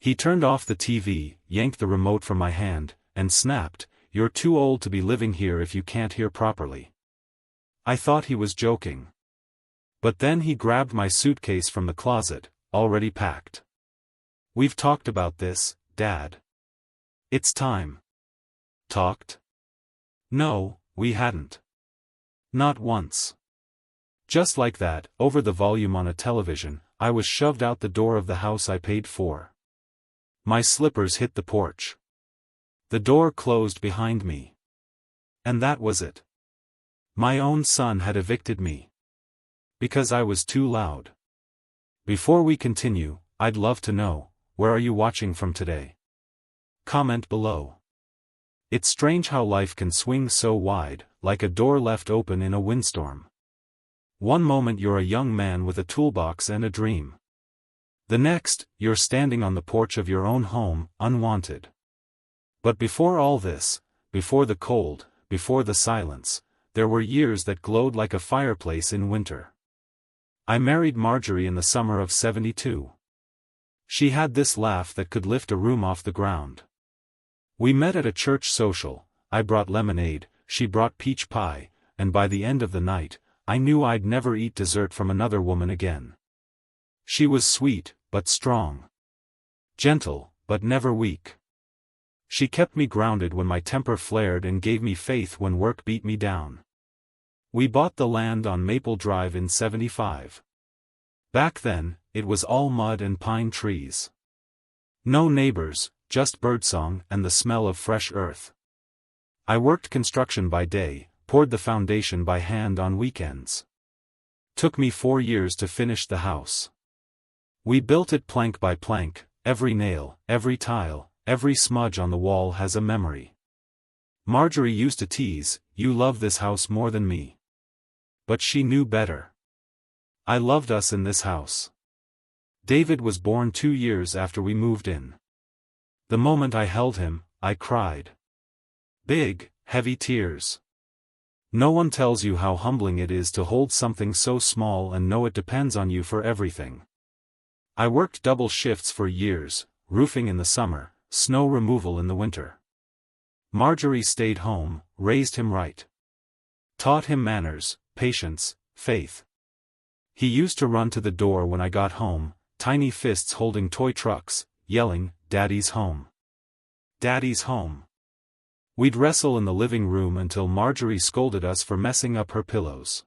He turned off the TV, yanked the remote from my hand, and snapped, "You're too old to be living here if you can't hear properly." I thought he was joking. But then he grabbed my suitcase from the closet, already packed. "We've talked about this, Dad. It's time." Talked? No, we hadn't. Not once. Just like that, over the volume on a television, I was shoved out the door of the house I paid for. My slippers hit the porch. The door closed behind me. And that was it. My own son had evicted me. Because I was too loud. Before we continue, I'd love to know, where are you watching from today? Comment below. It's strange how life can swing so wide, like a door left open in a windstorm. One moment you're a young man with a toolbox and a dream. The next, you're standing on the porch of your own home, unwanted. But before all this, before the cold, before the silence, there were years that glowed like a fireplace in winter. I married Marjorie in the summer of '72. She had this laugh that could lift a room off the ground. We met at a church social. I brought lemonade, she brought peach pie, and by the end of the night, I knew I'd never eat dessert from another woman again. She was sweet, but strong. Gentle, but never weak. She kept me grounded when my temper flared and gave me faith when work beat me down. We bought the land on Maple Drive in '75. Back then, it was all mud and pine trees. No neighbors, just birdsong and the smell of fresh earth. I worked construction by day, poured the foundation by hand on weekends. Took me 4 years to finish the house. We built it plank by plank, every nail, every tile, every smudge on the wall has a memory. Marjorie used to tease, "You love this house more than me." But she knew better. I loved us in this house. David was born 2 years after we moved in. The moment I held him, I cried. Big, heavy tears. No one tells you how humbling it is to hold something so small and know it depends on you for everything. I worked double shifts for years, roofing in the summer, snow removal in the winter. Marjorie stayed home, raised him right. Taught him manners, patience, faith. He used to run to the door when I got home, tiny fists holding toy trucks, yelling, "Daddy's home. Daddy's home." We'd wrestle in the living room until Marjorie scolded us for messing up her pillows.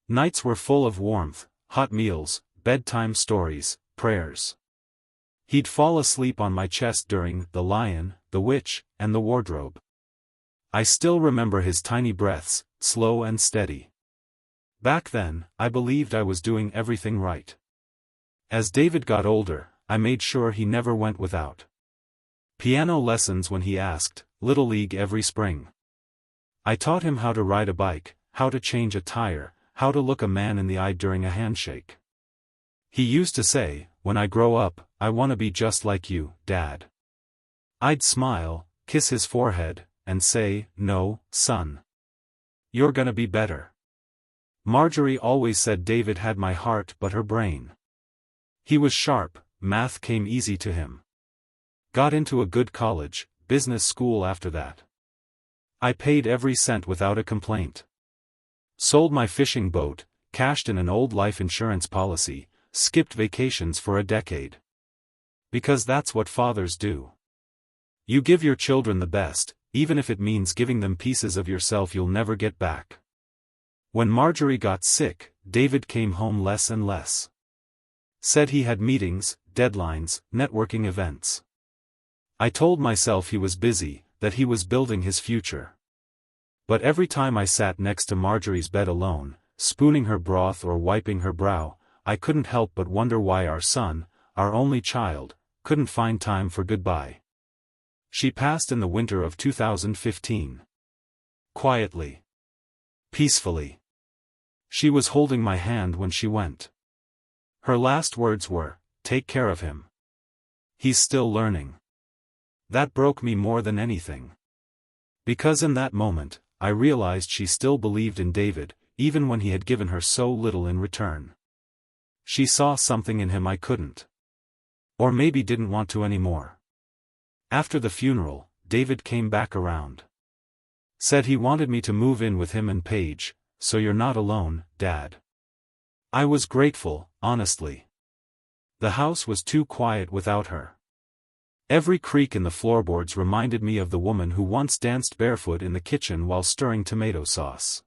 Nights were full of warmth, hot meals, bedtime stories, prayers. He'd fall asleep on my chest during The Lion, The Witch, and The Wardrobe. I still remember his tiny breaths, slow and steady. Back then, I believed I was doing everything right. As David got older, I made sure he never went without. Piano lessons when he asked, Little League every spring. I taught him how to ride a bike, how to change a tire, how to look a man in the eye during a handshake. He used to say, "When I grow up, I want to be just like you, Dad." I'd smile, kiss his forehead, and say, "No, son. You're gonna be better." Marjorie always said David had my heart but her brain. He was sharp, math came easy to him. Got into a good college, business school after that. I paid every cent without a complaint. Sold my fishing boat, cashed in an old life insurance policy, skipped vacations for a decade. Because that's what fathers do. You give your children the best, even if it means giving them pieces of yourself you'll never get back. When Marjorie got sick, David came home less and less. Said he had meetings, deadlines, networking events. I told myself he was busy, that he was building his future. But every time I sat next to Marjorie's bed alone, spooning her broth or wiping her brow, I couldn't help but wonder why our son, our only child, couldn't find time for goodbye. She passed in the winter of 2015. Quietly. Peacefully. She was holding my hand when she went. Her last words were, "Take care of him. He's still learning." That broke me more than anything. Because in that moment, I realized she still believed in David, even when he had given her so little in return. She saw something in him I couldn't. Or maybe didn't want to anymore. After the funeral, David came back around. Said he wanted me to move in with him and Paige, so you're not alone, Dad. I was grateful, honestly. The house was too quiet without her. Every creak in the floorboards reminded me of the woman who once danced barefoot in the kitchen while stirring tomato sauce.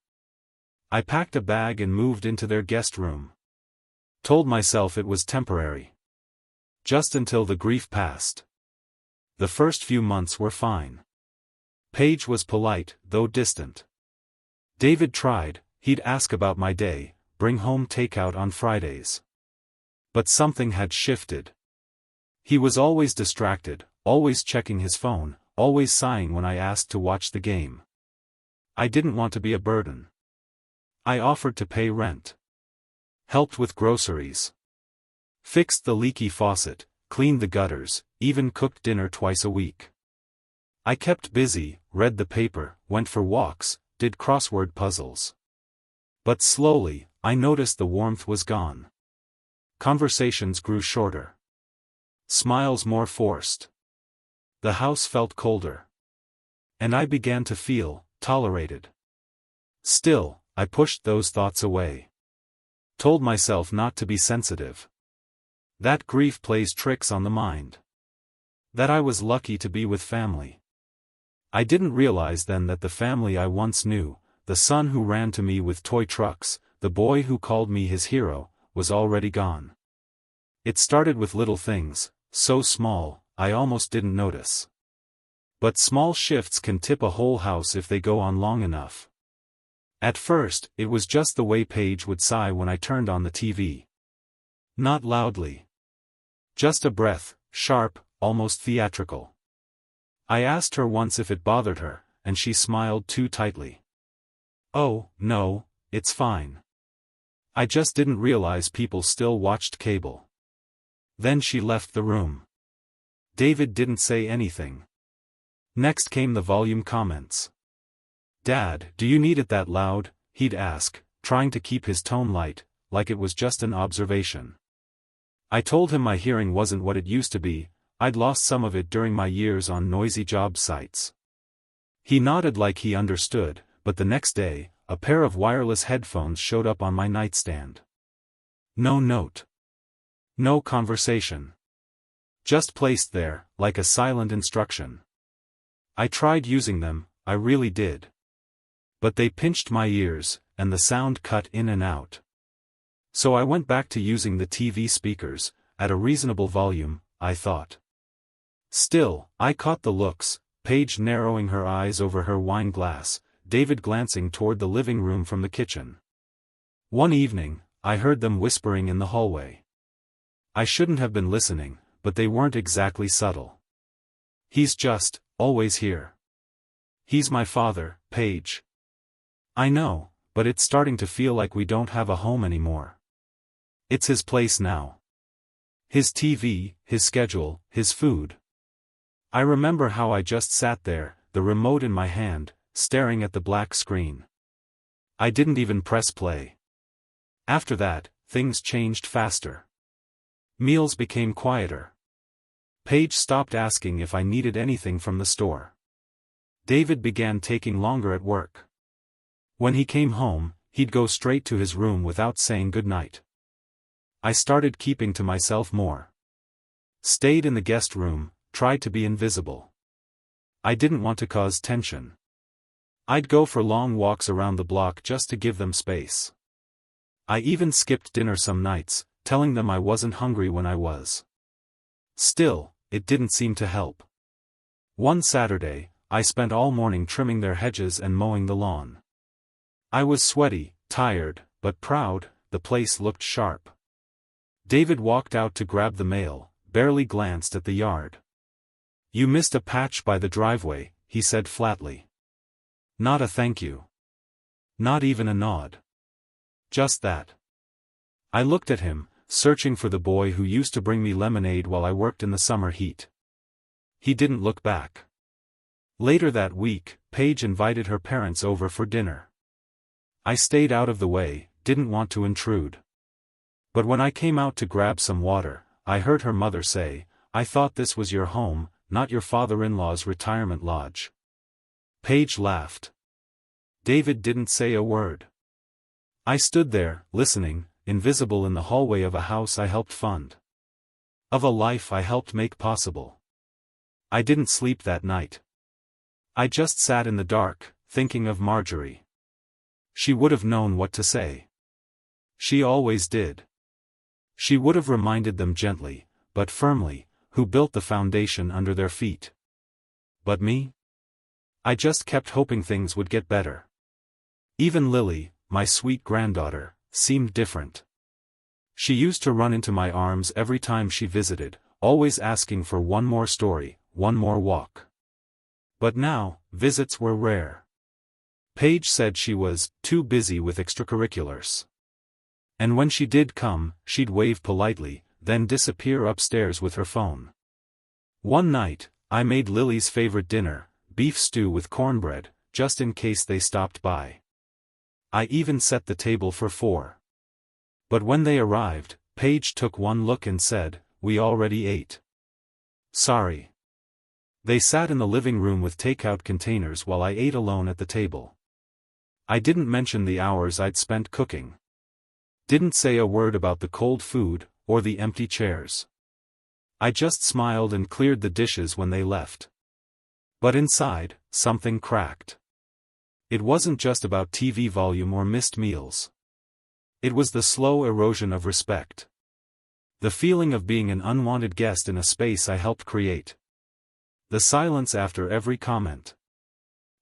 I packed a bag and moved into their guest room. Told myself it was temporary. Just until the grief passed. The first few months were fine. Paige was polite, though distant. David tried, he'd ask about my day, bring home takeout on Fridays. But something had shifted. He was always distracted, always checking his phone, always sighing when I asked to watch the game. I didn't want to be a burden. I offered to pay rent. Helped with groceries. Fixed the leaky faucet, cleaned the gutters, even cooked dinner twice a week. I kept busy, read the paper, went for walks, did crossword puzzles. But slowly, I noticed the warmth was gone. Conversations grew shorter. Smiles more forced. The house felt colder. And I began to feel tolerated. Still, I pushed those thoughts away. Told myself not to be sensitive. That grief plays tricks on the mind. That I was lucky to be with family. I didn't realize then that the family I once knew, the son who ran to me with toy trucks, the boy who called me his hero, was already gone. It started with little things, so small, I almost didn't notice. But small shifts can tip a whole house if they go on long enough. At first, it was just the way Paige would sigh when I turned on the TV. Not loudly. Just a breath, sharp, almost theatrical. I asked her once if it bothered her, and she smiled too tightly. Oh, no, it's fine. I just didn't realize people still watched cable. Then she left the room. David didn't say anything. Next came the volume comments. Dad, do you need it that loud? He'd ask, trying to keep his tone light, like it was just an observation. I told him my hearing wasn't what it used to be, I'd lost some of it during my years on noisy job sites. He nodded like he understood, but the next day, a pair of wireless headphones showed up on my nightstand. No note. No conversation. Just placed there, like a silent instruction. I tried using them, I really did. But they pinched my ears, and the sound cut in and out. So I went back to using the TV speakers, at a reasonable volume, I thought. Still, I caught the looks, Paige narrowing her eyes over her wine glass, David glancing toward the living room from the kitchen. One evening, I heard them whispering in the hallway. I shouldn't have been listening, but they weren't exactly subtle. He's just, always here. He's my father, Paige. I know, but it's starting to feel like we don't have a home anymore. It's his place now. His TV, his schedule, his food. I remember how I just sat there, the remote in my hand, staring at the black screen. I didn't even press play. After that, things changed faster. Meals became quieter. Paige stopped asking if I needed anything from the store. David began taking longer at work. When he came home, he'd go straight to his room without saying goodnight. I started keeping to myself more. Stayed in the guest room, tried to be invisible. I didn't want to cause tension. I'd go for long walks around the block just to give them space. I even skipped dinner some nights, telling them I wasn't hungry when I was. Still, it didn't seem to help. One Saturday, I spent all morning trimming their hedges and mowing the lawn. I was sweaty, tired, but proud, the place looked sharp. David walked out to grab the mail, barely glanced at the yard. You missed a patch by the driveway, he said flatly. Not a thank you. Not even a nod. Just that. I looked at him, searching for the boy who used to bring me lemonade while I worked in the summer heat. He didn't look back. Later that week, Paige invited her parents over for dinner. I stayed out of the way, didn't want to intrude. But when I came out to grab some water, I heard her mother say, "I thought this was your home, not your father-in-law's retirement lodge." Paige laughed. David didn't say a word. I stood there, listening, invisible in the hallway of a house I helped fund. Of a life I helped make possible. I didn't sleep that night. I just sat in the dark, thinking of Marjorie. She would have known what to say. She always did. She would have reminded them gently, but firmly, who built the foundation under their feet. But me? I just kept hoping things would get better. Even Lily, my sweet granddaughter, seemed different. She used to run into my arms every time she visited, always asking for one more story, one more walk. But now, visits were rare. Paige said she was too busy with extracurriculars. And when she did come, she'd wave politely, then disappear upstairs with her phone. One night, I made Lily's favorite dinner, beef stew with cornbread, just in case they stopped by. I even set the table for 4. But when they arrived, Paige took one look and said, "We already ate." Sorry. They sat in the living room with takeout containers while I ate alone at the table. I didn't mention the hours I'd spent cooking. Didn't say a word about the cold food, or the empty chairs. I just smiled and cleared the dishes when they left. But inside, something cracked. It wasn't just about TV volume or missed meals. It was the slow erosion of respect. The feeling of being an unwanted guest in a space I helped create. The silence after every comment.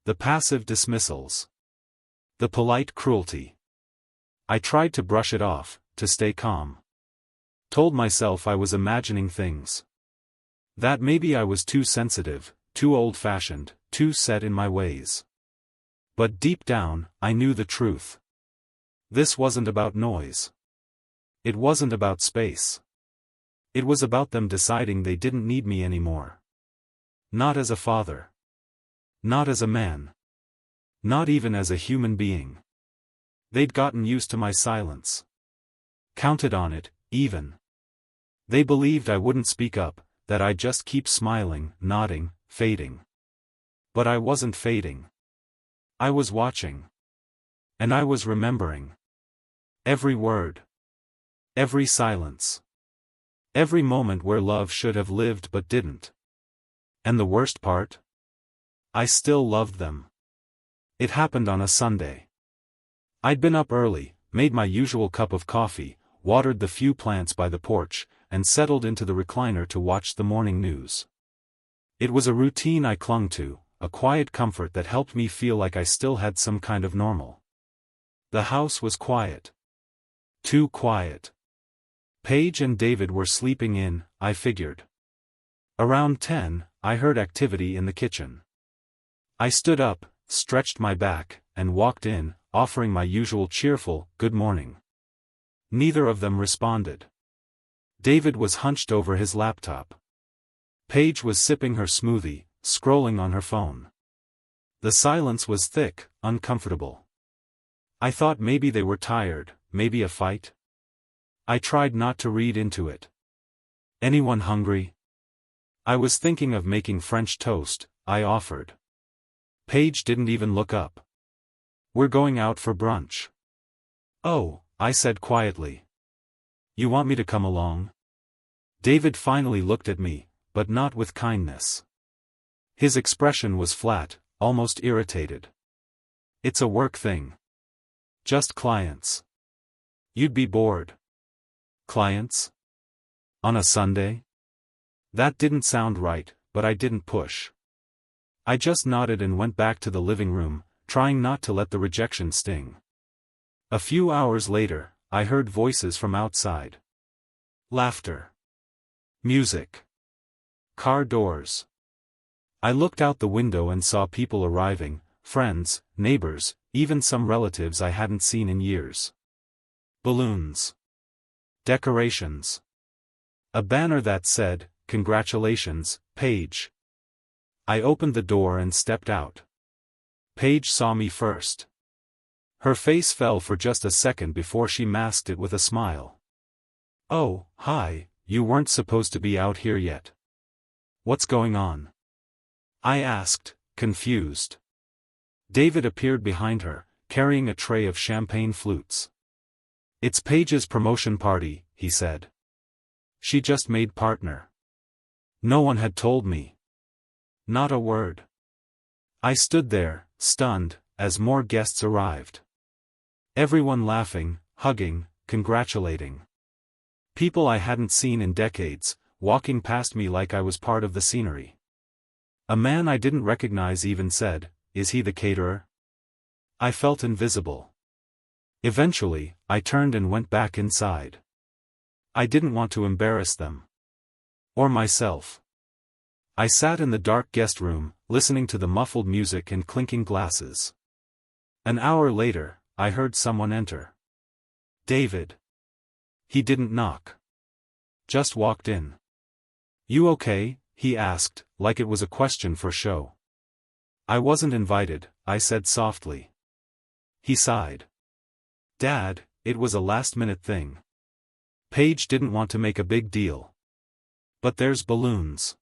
The passive dismissals. The polite cruelty. I tried to brush it off, to stay calm. Told myself I was imagining things. That maybe I was too sensitive, too old-fashioned, too set in my ways. But deep down, I knew the truth. This wasn't about noise. It wasn't about space. It was about them deciding they didn't need me anymore. Not as a father. Not as a man. Not even as a human being. They'd gotten used to my silence. Counted on it, even. They believed I wouldn't speak up, that I'd just keep smiling, nodding, fading. But I wasn't fading. I was watching. And I was remembering. Every word. Every silence. Every moment where love should have lived but didn't. And the worst part? I still loved them. It happened on a Sunday. I'd been up early, made my usual cup of coffee, watered the few plants by the porch, and settled into the recliner to watch the morning news. It was a routine I clung to, a quiet comfort that helped me feel like I still had some kind of normal. The house was quiet. Too quiet. Paige and David were sleeping in, I figured. Around 10, I heard activity in the kitchen. I stood up, stretched my back, and walked in, offering my usual cheerful, "Good morning." Neither of them responded. David was hunched over his laptop. Paige was sipping her smoothie, scrolling on her phone. The silence was thick, uncomfortable. I thought maybe they were tired, maybe a fight. I tried not to read into it. "Anyone hungry?" I was thinking of making French toast, I offered. Paige didn't even look up. "We're going out for brunch." "Oh," I said quietly. "You want me to come along?" David finally looked at me, but not with kindness. His expression was flat, almost irritated. "It's a work thing. Just clients. You'd be bored." "Clients? On a Sunday?" That didn't sound right, but I didn't push. I just nodded and went back to the living room, trying not to let the rejection sting. A few hours later, I heard voices from outside. Laughter. Music. Car doors. I looked out the window and saw people arriving, friends, neighbors, even some relatives I hadn't seen in years. Balloons. Decorations. A banner that said, "Congratulations, Paige." I opened the door and stepped out. Paige saw me first. Her face fell for just a second before she masked it with a smile. "Oh, hi, you weren't supposed to be out here yet. What's going on? I asked, confused. David appeared behind her, carrying a tray of champagne flutes. It's Paige's promotion party, he said. She just made partner. No one had told me. Not a word. I stood there, stunned, as more guests arrived. Everyone laughing, hugging, congratulating. People I hadn't seen in decades, walking past me like I was part of the scenery. A man I didn't recognize even said, "Is he the caterer?" I felt invisible. Eventually, I turned and went back inside. I didn't want to embarrass them. Or myself. I sat in the dark guest room, listening to the muffled music and clinking glasses. An hour later, I heard someone enter. David. He didn't knock. Just walked in. "You okay?" he asked, like it was a question for show. "I wasn't invited," I said softly. He sighed. "Dad, it was a last-minute thing. Paige didn't want to make a big deal. But there's balloons.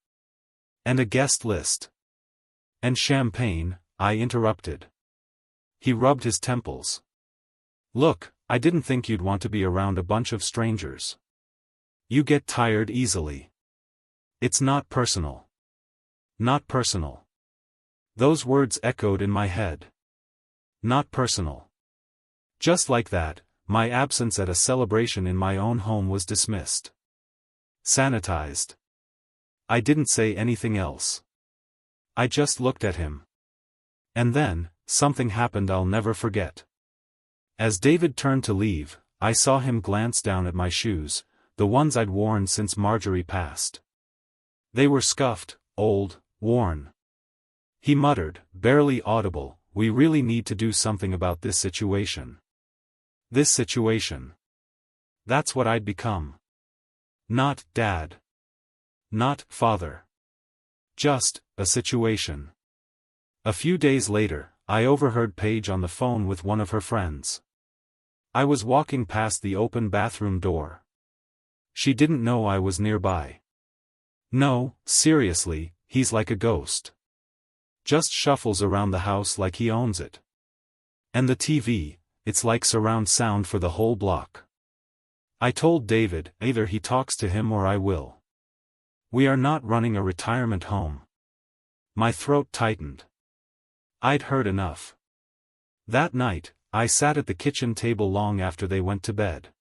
And a guest list. And champagne," I interrupted. He rubbed his temples. "Look, I didn't think you'd want to be around a bunch of strangers. You get tired easily. It's not personal. Not personal." Those words echoed in my head. Not personal. Just like that, my absence at a celebration in my own home was dismissed. Sanitized. I didn't say anything else. I just looked at him. And then, something happened I'll never forget. As David turned to leave, I saw him glance down at my shoes, the ones I'd worn since Marjorie passed. They were scuffed, old, worn. He muttered, barely audible, "We really need to do something about this situation." This situation. That's what I'd become. Not dad. Not father. Just a situation. A few days later, I overheard Paige on the phone with one of her friends. I was walking past the open bathroom door. She didn't know I was nearby. "No, seriously, he's like a ghost. Just shuffles around the house like he owns it. And the TV, it's like surround sound for the whole block." I told David, "Either he talks to him or I will. We are not running a retirement home." My throat tightened. I'd heard enough. That night, I sat at the kitchen table long after they went to bed.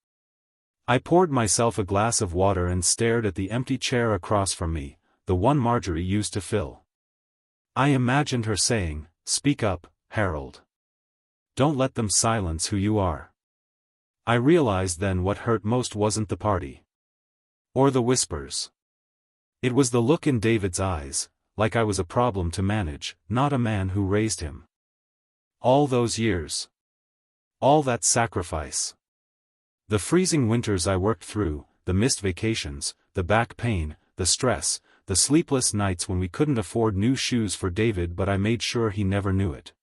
I poured myself a glass of water and stared at the empty chair across from me, the one Marjorie used to fill. I imagined her saying, "Speak up, Harold. Don't let them silence who you are." I realized then what hurt most wasn't the party. Or the whispers. It was the look in David's eyes, like I was a problem to manage, not a man who raised him. All those years. All that sacrifice. The freezing winters I worked through, the missed vacations, the back pain, the stress, the sleepless nights when we couldn't afford new shoes for David but I made sure he never knew it.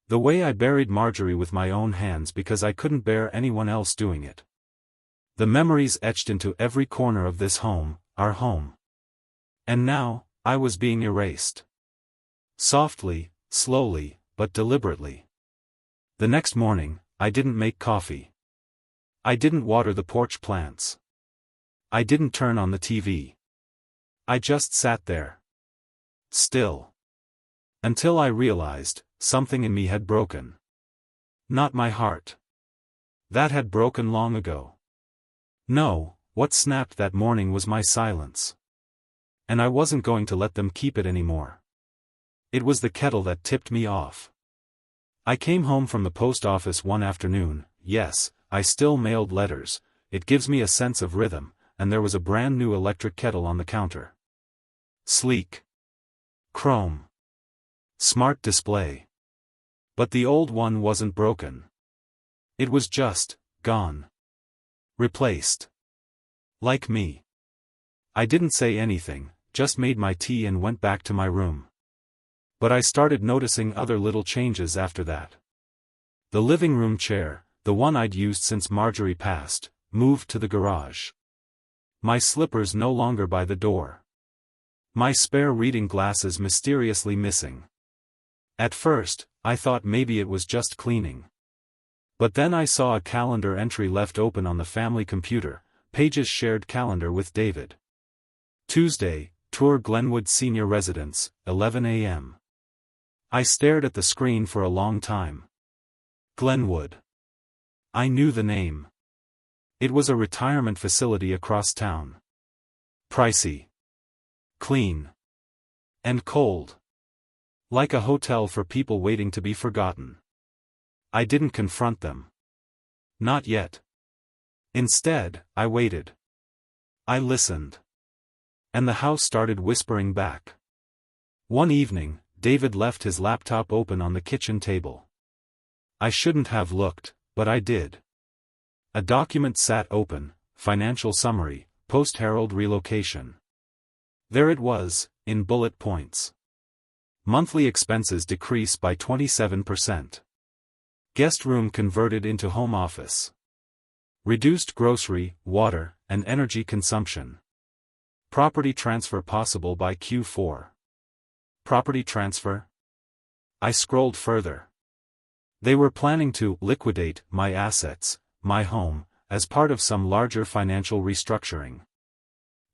The way I buried Marjorie with my own hands because I couldn't bear anyone else doing it. The memories etched into every corner of this home, our home. And now, I was being erased. Softly, slowly, but deliberately. The next morning, I didn't make coffee. I didn't water the porch plants. I didn't turn on the TV. I just sat there. Still. Until I realized, something in me had broken. Not my heart. That had broken long ago. No, what snapped that morning was my silence. And I wasn't going to let them keep it anymore. It was the kettle that tipped me off. I came home from the post office one afternoon. Yes, I still mailed letters, it gives me a sense of rhythm, and there was a brand new electric kettle on the counter. Sleek. Chrome. Smart display. But the old one wasn't broken. It was just, gone. Replaced. Like me. I didn't say anything, just made my tea and went back to my room. But I started noticing other little changes after that. The living room chair, the one I'd used since Marjorie passed, moved to the garage. My slippers no longer by the door. My spare reading glasses mysteriously missing. At first, I thought maybe it was just cleaning. But then I saw a calendar entry left open on the family computer, Paige's shared calendar with David. Tuesday, tour Glenwood Senior Residence, 11 a.m. I stared at the screen for a long time. Glenwood. I knew the name. It was a retirement facility across town. Pricey. Clean. And cold. Like a hotel for people waiting to be forgotten. I didn't confront them. Not yet. Instead, I waited. I listened. And the house started whispering back. One evening, David left his laptop open on the kitchen table. I shouldn't have looked, but I did. A document sat open, financial summary, post-Herald relocation. There it was, in bullet points. Monthly expenses decrease by 27%. Guest room converted into home office. Reduced grocery, water, and energy consumption. Property transfer possible by Q4. Property transfer? I scrolled further. They were planning to liquidate my assets, my home, as part of some larger financial restructuring.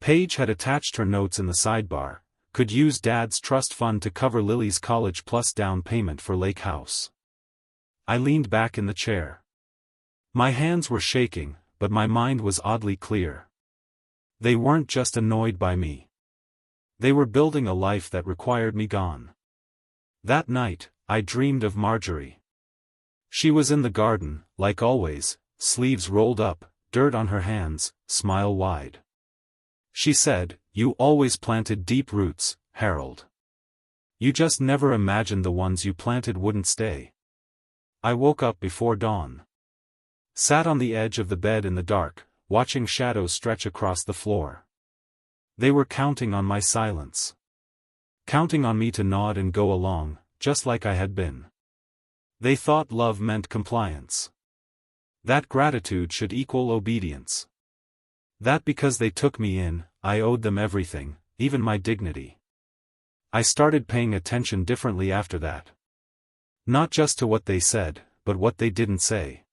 Paige had attached her notes in the sidebar, could use Dad's trust fund to cover Lily's college plus down payment for Lake House. I leaned back in the chair. My hands were shaking, but my mind was oddly clear. They weren't just annoyed by me. They were building a life that required me gone. That night, I dreamed of Marjorie. She was in the garden, like always, sleeves rolled up, dirt on her hands, smile wide. She said, "You always planted deep roots, Harold. You just never imagined the ones you planted wouldn't stay." I woke up before dawn. Sat on the edge of the bed in the dark, watching shadows stretch across the floor. They were counting on my silence. Counting on me to nod and go along, just like I had been. They thought love meant compliance. That gratitude should equal obedience. That because they took me in, I owed them everything, even my dignity. I started paying attention differently after that. Not just to what they said, but what they didn't say.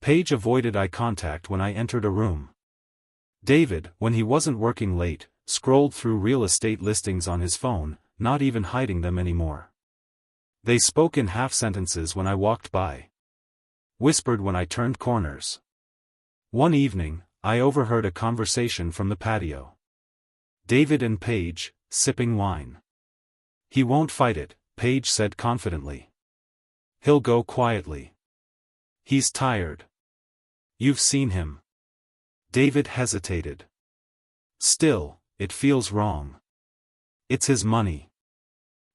Paige avoided eye contact when I entered a room. David, when he wasn't working late, scrolled through real estate listings on his phone, not even hiding them anymore. They spoke in half sentences when I walked by. Whispered when I turned corners. One evening, I overheard a conversation from the patio. David and Paige, sipping wine. "He won't fight it," Paige said confidently. "He'll go quietly. He's tired." "You've seen him." David hesitated. "Still, it feels wrong. It's his money."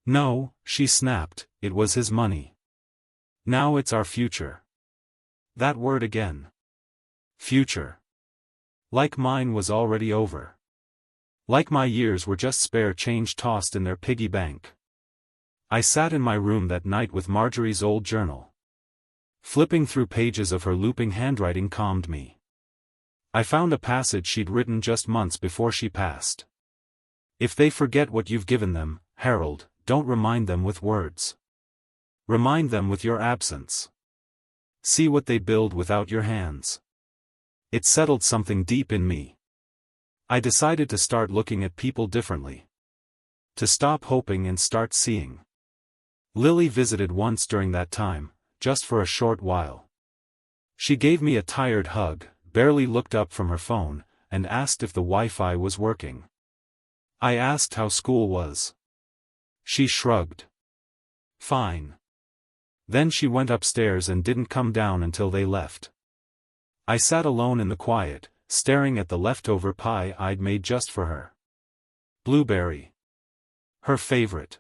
"No," she snapped, "it was his money. Now it's our future." That word again. Future. Like mine was already over. Like my years were just spare change tossed in their piggy bank. I sat in my room that night with Marjorie's old journal. Flipping through pages of her looping handwriting calmed me. I found a passage she'd written just months before she passed. "If they forget what you've given them, Harold, don't remind them with words. Remind them with your absence. See what they build without your hands." It settled something deep in me. I decided to start looking at people differently. To stop hoping and start seeing. Lily visited once during that time, just for a short while. She gave me a tired hug, barely looked up from her phone, and asked if the Wi-Fi was working. I asked how school was. She shrugged. "Fine." Then she went upstairs and didn't come down until they left. I sat alone in the quiet, staring at the leftover pie I'd made just for her. Blueberry. Her favorite.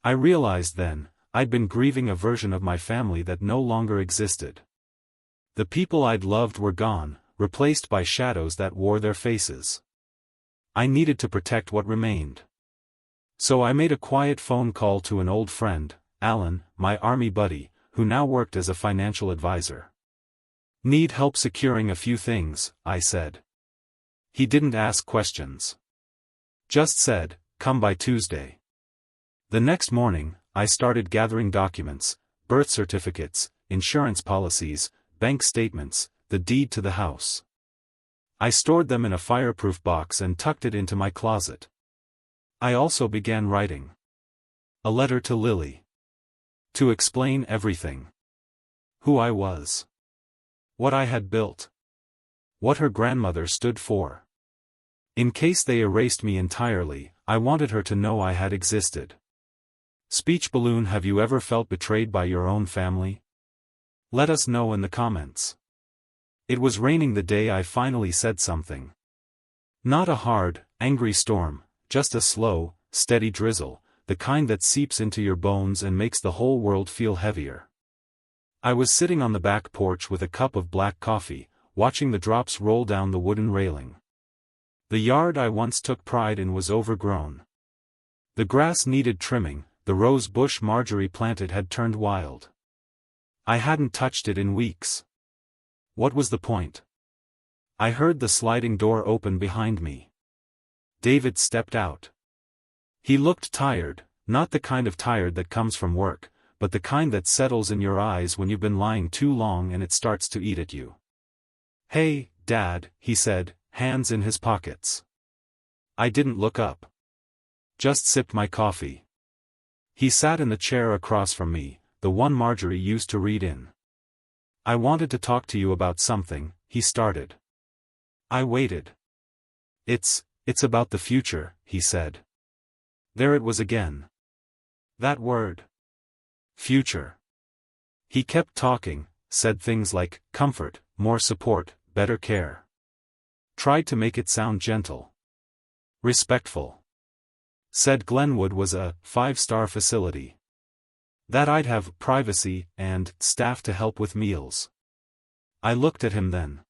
I realized then, I'd been grieving a version of my family that no longer existed. The people I'd loved were gone, replaced by shadows that wore their faces. I needed to protect what remained. So I made a quiet phone call to an old friend, Alan, my army buddy, who now worked as a financial advisor. "Need help securing a few things," I said. He didn't ask questions. Just said, "Come by Tuesday." The next morning, I started gathering documents, birth certificates, insurance policies, bank statements, the deed to the house. I stored them in a fireproof box and tucked it into my closet. I also began writing a letter to Lily. To explain everything. Who I was. What I had built. What her grandmother stood for. In case they erased me entirely, I wanted her to know I had existed. Speech balloon. Have you ever felt betrayed by your own family? Let us know in the comments. It was raining the day I finally said something. Not a hard, angry storm, just a slow, steady drizzle, the kind that seeps into your bones and makes the whole world feel heavier. I was sitting on the back porch with a cup of black coffee, watching the drops roll down the wooden railing. The yard I once took pride in was overgrown. The grass needed trimming, the rose bush Marjorie planted had turned wild. I hadn't touched it in weeks. What was the point? I heard the sliding door open behind me. David stepped out. He looked tired, not the kind of tired that comes from work, but the kind that settles in your eyes when you've been lying too long and it starts to eat at you. "Hey, Dad," he said, hands in his pockets. I didn't look up. Just sipped my coffee. He sat in the chair across from me, the one Marjorie used to read in. "I wanted to talk to you about something," he started. I waited. It's about the future," he said. There it was again. That word. Future. He kept talking, said things like, comfort, more support, better care. Tried to make it sound gentle. Respectful. Said Glenwood was a 5-star facility. That I'd have privacy and staff to help with meals. I looked at him then.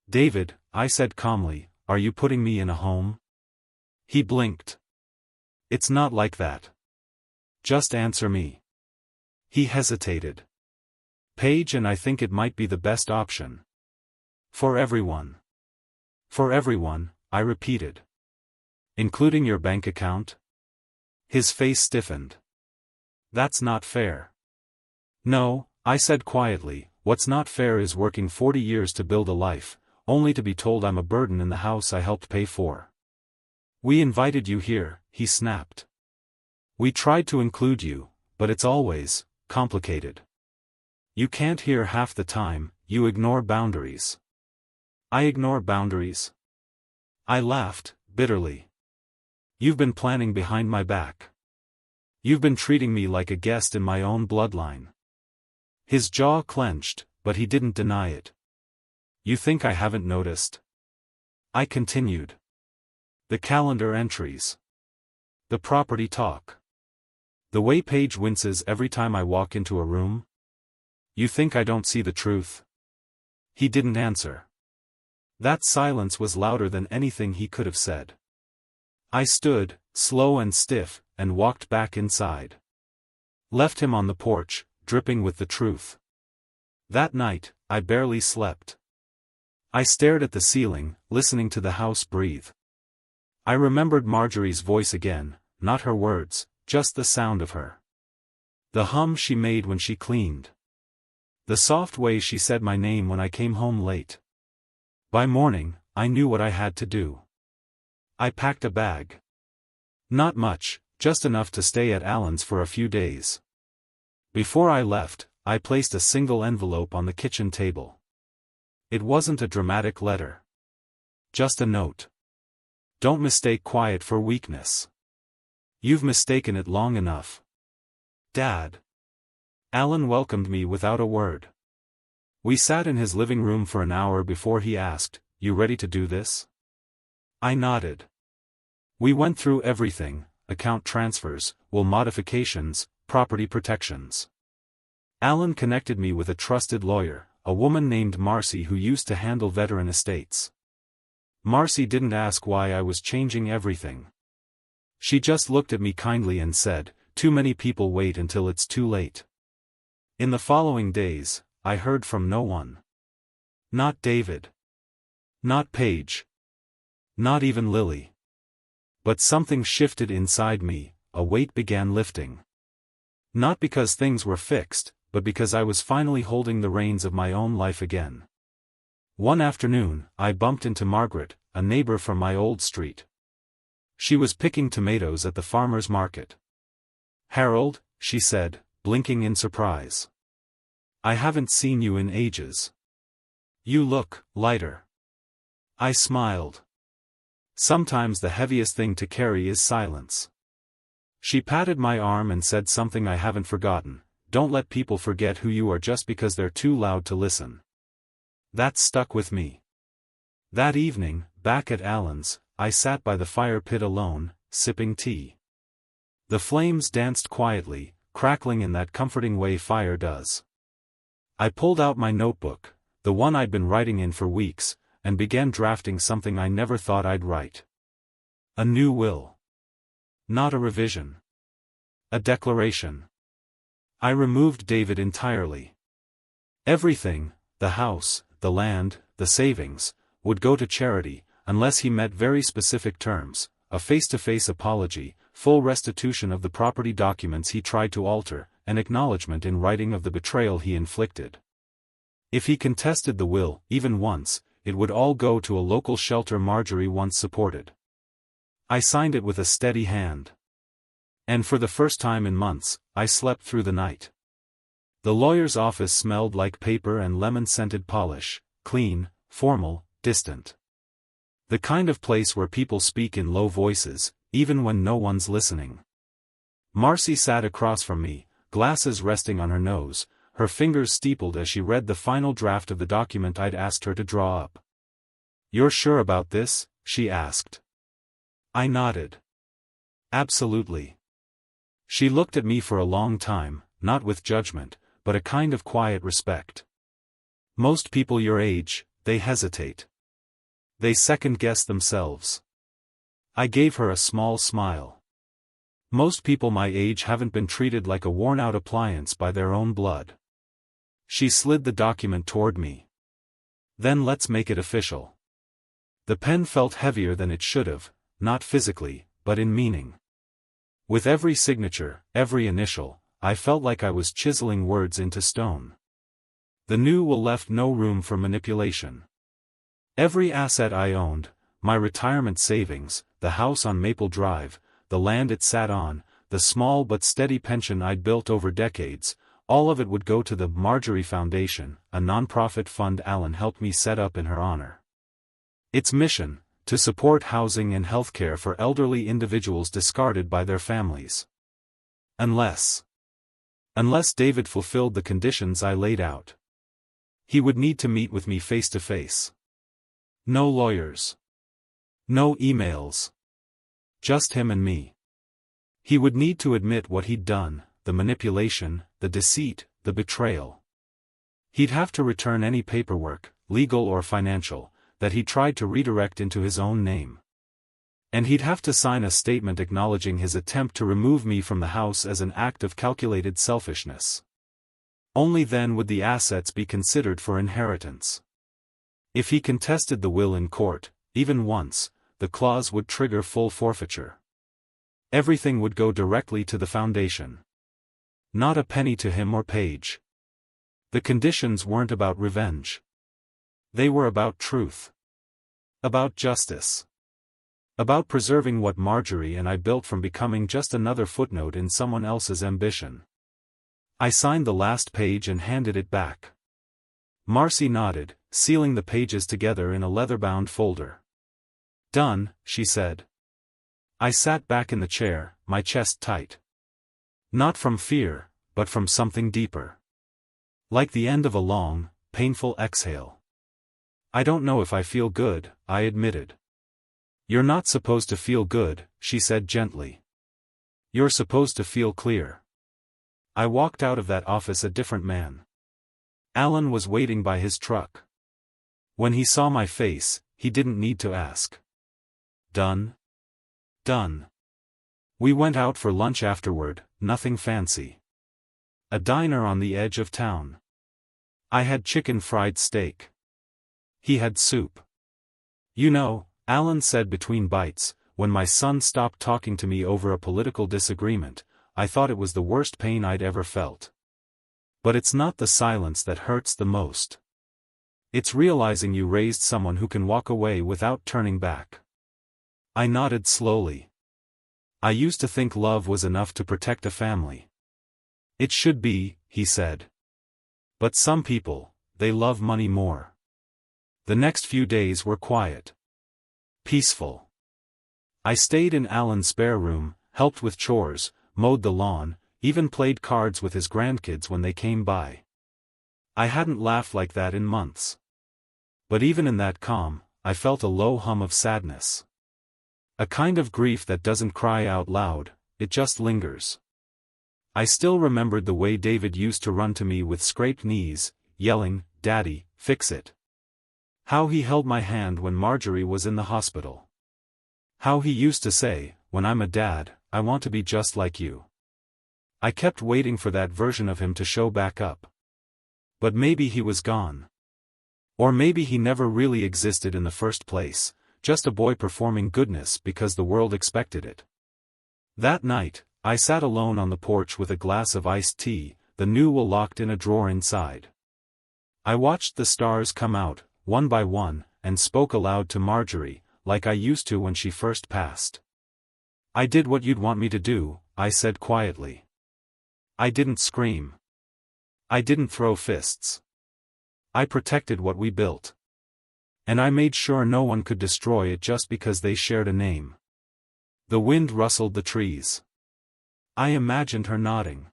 "David," I said calmly, "are you putting me in a home?" He blinked. "It's not like that. Just answer me." He hesitated. "Paige, and I think it might be the best option. For everyone." "For everyone," I repeated. "Including your bank account?" His face stiffened. "That's not fair." "No," I said quietly, "what's not fair is working 40 years to build a life, only to be told I'm a burden in the house I helped pay for." "We invited you here," he snapped. "We tried to include you, but it's always complicated. You can't hear half the time, you ignore boundaries." "I ignore boundaries?" I laughed, bitterly. "You've been planning behind my back. You've been treating me like a guest in my own bloodline." His jaw clenched, but he didn't deny it. "You think I haven't noticed?" I continued. "The calendar entries. The property talk. The way Paige winces every time I walk into a room? You think I don't see the truth?" He didn't answer. That silence was louder than anything he could have said. I stood, slow and stiff, and walked back inside. Left him on the porch, dripping with the truth. That night, I barely slept. I stared at the ceiling, listening to the house breathe. I remembered Marjorie's voice again, not her words, just the sound of her. The hum she made when she cleaned. The soft way she said my name when I came home late. By morning, I knew what I had to do. I packed a bag. Not much, just enough to stay at Alan's for a few days. Before I left, I placed a single envelope on the kitchen table. It wasn't a dramatic letter. Just a note. "Don't mistake quiet for weakness. You've mistaken it long enough. Dad." Alan welcomed me without a word. We sat in his living room for an hour before he asked, "You ready to do this?" I nodded. We went through everything, account transfers, will modifications, property protections. Alan connected me with a trusted lawyer, a woman named Marcy who used to handle veteran estates. Marcy didn't ask why I was changing everything. She just looked at me kindly and said, "Too many people wait until it's too late." In the following days, I heard from no one. Not David. Not Paige. Not even Lily. But something shifted inside me, a weight began lifting. Not because things were fixed, but because I was finally holding the reins of my own life again. One afternoon, I bumped into Margaret, a neighbor from my old street. She was picking tomatoes at the farmer's market. "Harold," she said, blinking in surprise. "I haven't seen you in ages. You look lighter." I smiled. Sometimes the heaviest thing to carry is silence. She patted my arm and said something I haven't forgotten: "Don't let people forget who you are just because they're too loud to listen." That stuck with me. That evening, back at Alan's, I sat by the fire pit alone, sipping tea. The flames danced quietly, crackling in that comforting way fire does. I pulled out my notebook, the one I'd been writing in for weeks, and began drafting something I never thought I'd write. A new will. Not a revision. A declaration. I removed David entirely. Everything, the house, the land, the savings, would go to charity, unless he met very specific terms: a face-to-face apology, full restitution of the property documents he tried to alter, an acknowledgement in writing of the betrayal he inflicted. If he contested the will, even once, it would all go to a local shelter Marjorie once supported. I signed it with a steady hand. And for the first time in months, I slept through the night. The lawyer's office smelled like paper and lemon-scented polish, clean, formal, distant. The kind of place where people speak in low voices, even when no one's listening. Marcy sat across from me, glasses resting on her nose, her fingers steepled as she read the final draft of the document I'd asked her to draw up. "You're sure about this?" she asked. I nodded. "Absolutely." She looked at me for a long time, not with judgment, but a kind of quiet respect. Most people your age, they hesitate. They second-guess themselves. I gave her a small smile. Most people my age haven't been treated like a worn-out appliance by their own blood. She slid the document toward me. "Then let's make it official." The pen felt heavier than it should have, not physically, but in meaning. With every signature, every initial, I felt like I was chiseling words into stone. The new will left no room for manipulation. Every asset I owned, my retirement savings, the house on Maple Drive, the land it sat on, the small but steady pension I'd built over decades, all of it would go to the Marjorie Foundation, a nonprofit fund Alan helped me set up in her honor. Its mission: to support housing and healthcare for elderly individuals discarded by their families. Unless David fulfilled the conditions I laid out. He would need to meet with me face to face. No lawyers. No emails. Just him and me. He would need to admit what he'd done, the manipulation, the deceit, the betrayal. He'd have to return any paperwork, legal or financial, that he tried to redirect into his own name. And he'd have to sign a statement acknowledging his attempt to remove me from the house as an act of calculated selfishness. Only then would the assets be considered for inheritance. If he contested the will in court, even once, the clause would trigger full forfeiture. Everything would go directly to the foundation. Not a penny to him or Paige. The conditions weren't about revenge. They were about truth. About justice. About preserving what Marjorie and I built from becoming just another footnote in someone else's ambition. I signed the last page and handed it back. Marcy nodded, sealing the pages together in a leather-bound folder. "Done," she said. I sat back in the chair, my chest tight. Not from fear, but from something deeper. Like the end of a long, painful exhale. "I don't know if I feel good," I admitted. "You're not supposed to feel good," she said gently. "You're supposed to feel clear." I walked out of that office a different man. Alan was waiting by his truck. When he saw my face, he didn't need to ask. "Done?" "Done." We went out for lunch afterward, nothing fancy. A diner on the edge of town. I had chicken fried steak. He had soup. "You know," Alan said between bites, when my son stopped talking to me over a political disagreement. I thought it was the worst pain I'd ever felt. But it's not the silence that hurts the most. It's realizing you raised someone who can walk away without turning back. I nodded slowly. I used to think love was enough to protect a family. It should be, he said. But some people, they love money more. The next few days were quiet. Peaceful. I stayed in Alan's spare room, helped with chores, mowed the lawn, even played cards with his grandkids when they came by. I hadn't laughed like that in months. But even in that calm, I felt a low hum of sadness. A kind of grief that doesn't cry out loud, it just lingers. I still remembered the way David used to run to me with scraped knees, yelling, "Daddy, fix it." How he held my hand when Marjorie was in the hospital. How he used to say, "When I'm a dad, I want to be just like you." I kept waiting for that version of him to show back up. But maybe he was gone. Or maybe he never really existed in the first place, just a boy performing goodness because the world expected it. That night, I sat alone on the porch with a glass of iced tea, the new will locked in a drawer inside. I watched the stars come out, one by one, and spoke aloud to Marjorie, like I used to when she first passed. "I did what you'd want me to do," I said quietly. I didn't scream. I didn't throw fists. I protected what we built. And I made sure no one could destroy it just because they shared a name. The wind rustled the trees. I imagined her nodding.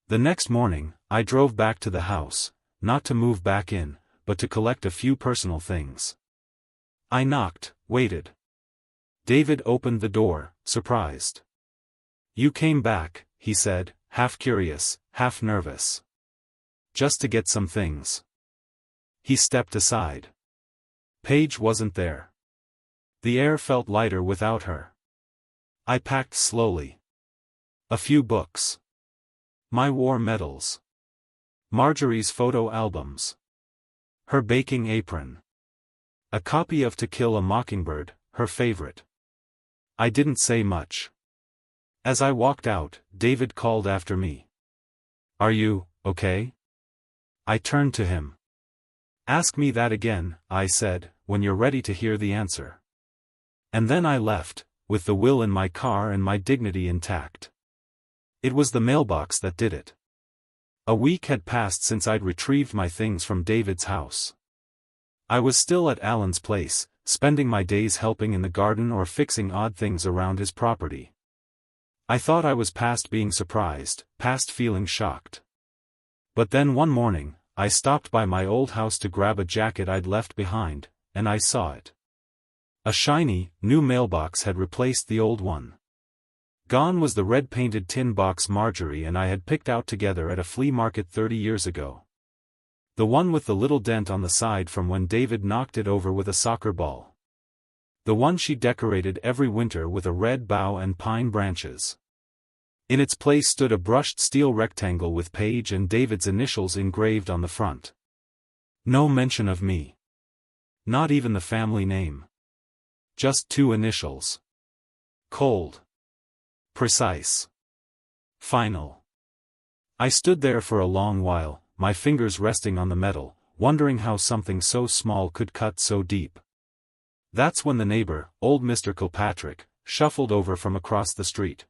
The next morning, I drove back to the house, not to move back in, but to collect a few personal things. I knocked, waited. David opened the door, surprised. "You came back," he said, half curious, half nervous. "Just to get some things." He stepped aside. Paige wasn't there. The air felt lighter without her. I packed slowly. A few books. My war medals. Marjorie's photo albums. Her baking apron. A copy of To Kill a Mockingbird, her favorite. I didn't say much. As I walked out, David called after me. "Are you okay?" I turned to him. "Ask me that again," I said, "when you're ready to hear the answer." And then I left, with the will in my car and my dignity intact. It was the mailbox that did it. A week had passed since I'd retrieved my things from David's house. I was still at Alan's place, spending my days helping in the garden or fixing odd things around his property. I thought I was past being surprised, past feeling shocked. But then one morning, I stopped by my old house to grab a jacket I'd left behind, and I saw it. A shiny, new mailbox had replaced the old one. Gone was the red-painted tin box Marjorie and I had picked out together at a flea market 30 years ago. The one with the little dent on the side from when David knocked it over with a soccer ball. The one she decorated every winter with a red bough and pine branches. In its place stood a brushed steel rectangle with Paige and David's initials engraved on the front. No mention of me. Not even the family name. Just two initials. Cold. Precise. Final. I stood there for a long while, my fingers resting on the metal, wondering how something so small could cut so deep. That's when the neighbor, old Mr. Kilpatrick, shuffled over from across the street.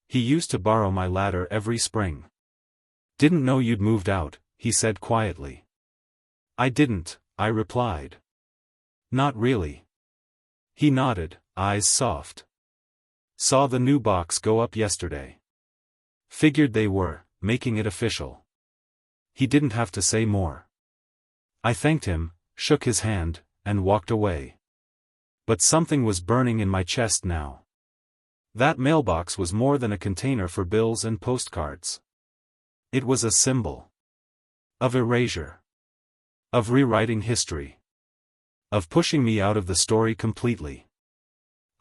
He used to borrow my ladder every spring. "Didn't know you'd moved out," he said quietly. "I didn't," I replied. "Not really." He nodded, eyes soft. "Saw the new box go up yesterday. Figured they were, making it official." He didn't have to say more. I thanked him, shook his hand, and walked away. But something was burning in my chest now. That mailbox was more than a container for bills and postcards. It was a symbol. Of erasure. Of rewriting history. Of pushing me out of the story completely.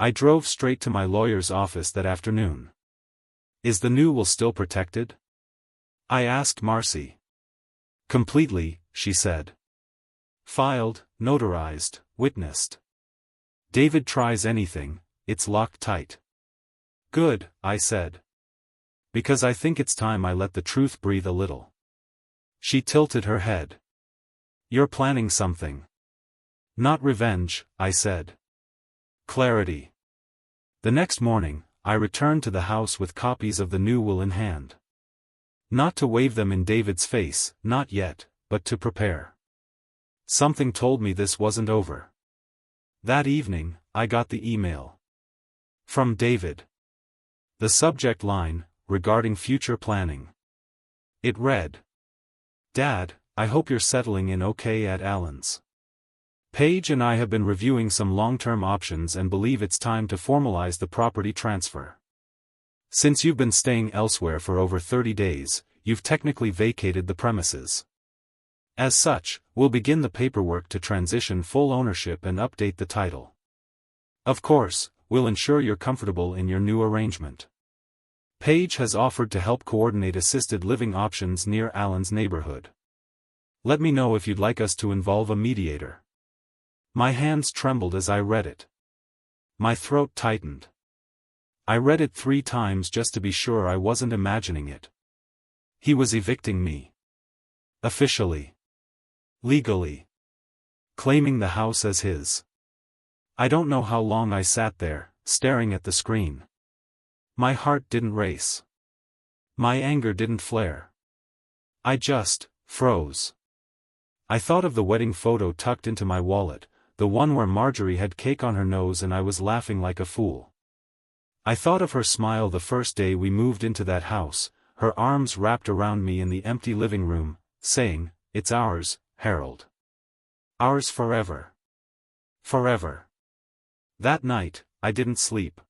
I drove straight to my lawyer's office that afternoon. "Is the new will still protected?" I asked Marcy. "Completely," she said. "Filed, notarized, witnessed." David tries anything, it's locked tight. Good, I said. Because I think it's time I let the truth breathe a little. She tilted her head. You're planning something. Not revenge, I said. Clarity. The next morning, I returned to the house with copies of the new will in hand. Not to wave them in David's face, not yet, but to prepare. Something told me this wasn't over. That evening, I got the email. From David. The subject line, regarding future planning. It read. Dad, I hope you're settling in okay at Allen's. Paige and I have been reviewing some long-term options and believe it's time to formalize the property transfer. Since you've been staying elsewhere for over 30 days, you've technically vacated the premises. As such, we'll begin the paperwork to transition full ownership and update the title. Of course, we'll ensure you're comfortable in your new arrangement. Paige has offered to help coordinate assisted living options near Allen's neighborhood. Let me know if you'd like us to involve a mediator. My hands trembled as I read it. My throat tightened. I read it 3 times just to be sure I wasn't imagining it. He was evicting me. Officially. Legally. Claiming the house as his. I don't know how long I sat there, staring at the screen. My heart didn't race. My anger didn't flare. I just froze. I thought of the wedding photo tucked into my wallet, the one where Marjorie had cake on her nose and I was laughing like a fool. I thought of her smile the first day we moved into that house, her arms wrapped around me in the empty living room, saying, "It's ours, Harold. Ours forever. Forever." That night, I didn't sleep.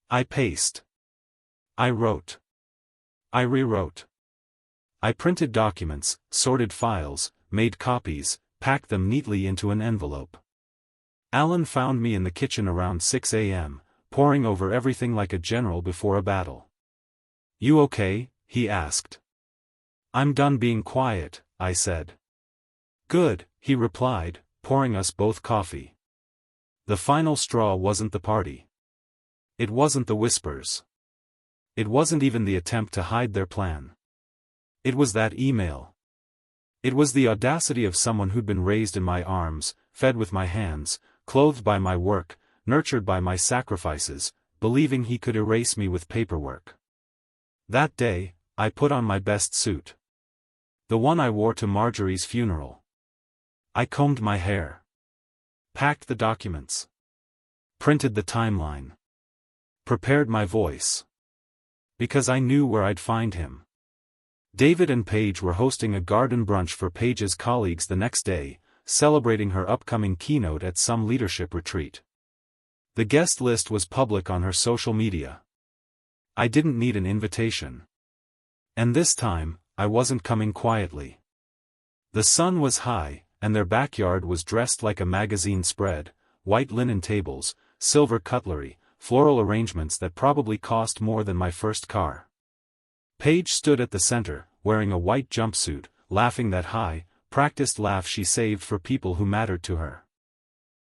I paced. I wrote. I rewrote. I printed documents, sorted files, made copies, packed them neatly into an envelope. Allen found me in the kitchen around 6 a.m., poring over everything like a general before a battle. "You okay?" he asked. "I'm done being quiet," I said. "Good," he replied, pouring us both coffee. The final straw wasn't the party. It wasn't the whispers. It wasn't even the attempt to hide their plan. It was that email. It was the audacity of someone who'd been raised in my arms, fed with my hands, clothed by my work, nurtured by my sacrifices, believing he could erase me with paperwork. That day, I put on my best suit. The one I wore to Marjorie's funeral. I combed my hair. Packed the documents. Printed the timeline. Prepared my voice. Because I knew where I'd find him. David and Paige were hosting a garden brunch for Paige's colleagues the next day, celebrating her upcoming keynote at some leadership retreat. The guest list was public on her social media. I didn't need an invitation. And this time, I wasn't coming quietly. The sun was high, and their backyard was dressed like a magazine spread, white linen tables, silver cutlery, floral arrangements that probably cost more than my first car. Paige stood at the center, wearing a white jumpsuit, laughing that high, practiced laugh she saved for people who mattered to her.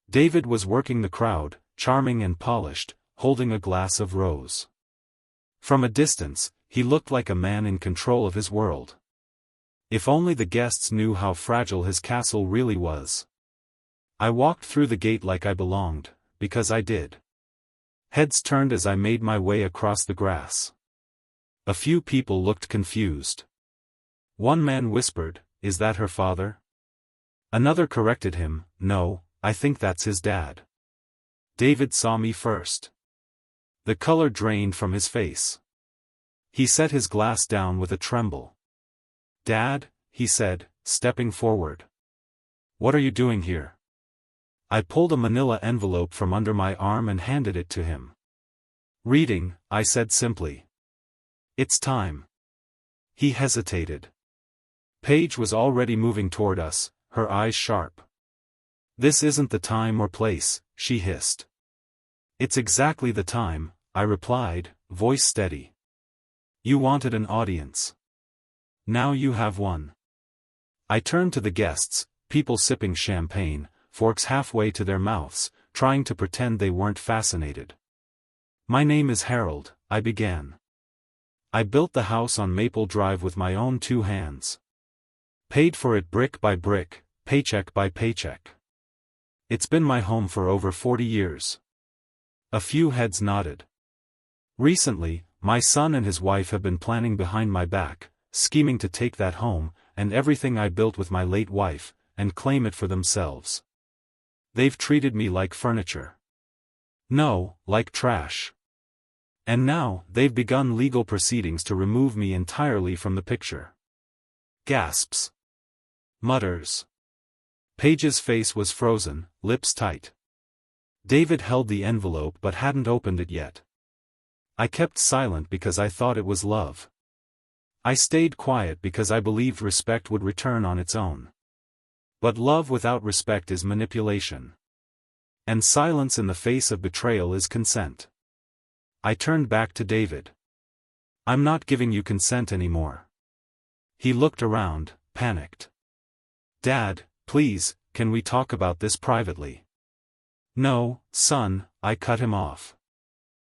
David was working the crowd, charming and polished, holding a glass of rose. From a distance, he looked like a man in control of his world. If only the guests knew how fragile his castle really was. I walked through the gate like I belonged, because I did. Heads turned as I made my way across the grass. A few people looked confused. One man whispered, "Is that her father?" Another corrected him, "No, I think that's his dad." David saw me first. The color drained from his face. He set his glass down with a tremble. "Dad," he said, stepping forward. "What are you doing here?" I pulled a manila envelope from under my arm and handed it to him. "Reading," I said simply. "It's time." He hesitated. Paige was already moving toward us, her eyes sharp. "This isn't the time or place," she hissed. "It's exactly the time," I replied, voice steady. "You wanted an audience. Now you have one." I turned to the guests, people sipping champagne, forks halfway to their mouths, trying to pretend they weren't fascinated. "My name is Harold," I began. "I built the house on Maple Drive with my own 2 hands. Paid for it brick by brick, paycheck by paycheck. It's been my home for over 40 years. A few heads nodded. "Recently, my son and his wife have been planning behind my back, scheming to take that home, and everything I built with my late wife, and claim it for themselves. They've treated me like furniture. No, like trash. And now, they've begun legal proceedings to remove me entirely from the picture." Gasps. Mutters. Paige's face was frozen, lips tight. David held the envelope but hadn't opened it yet. I kept silent because I thought it was love. I stayed quiet because I believed respect would return on its own. But love without respect is manipulation. And silence in the face of betrayal is consent. I turned back to David. "I'm not giving you consent anymore." He looked around, panicked. "Dad, please, can we talk about this privately?" "No, son," I cut him off.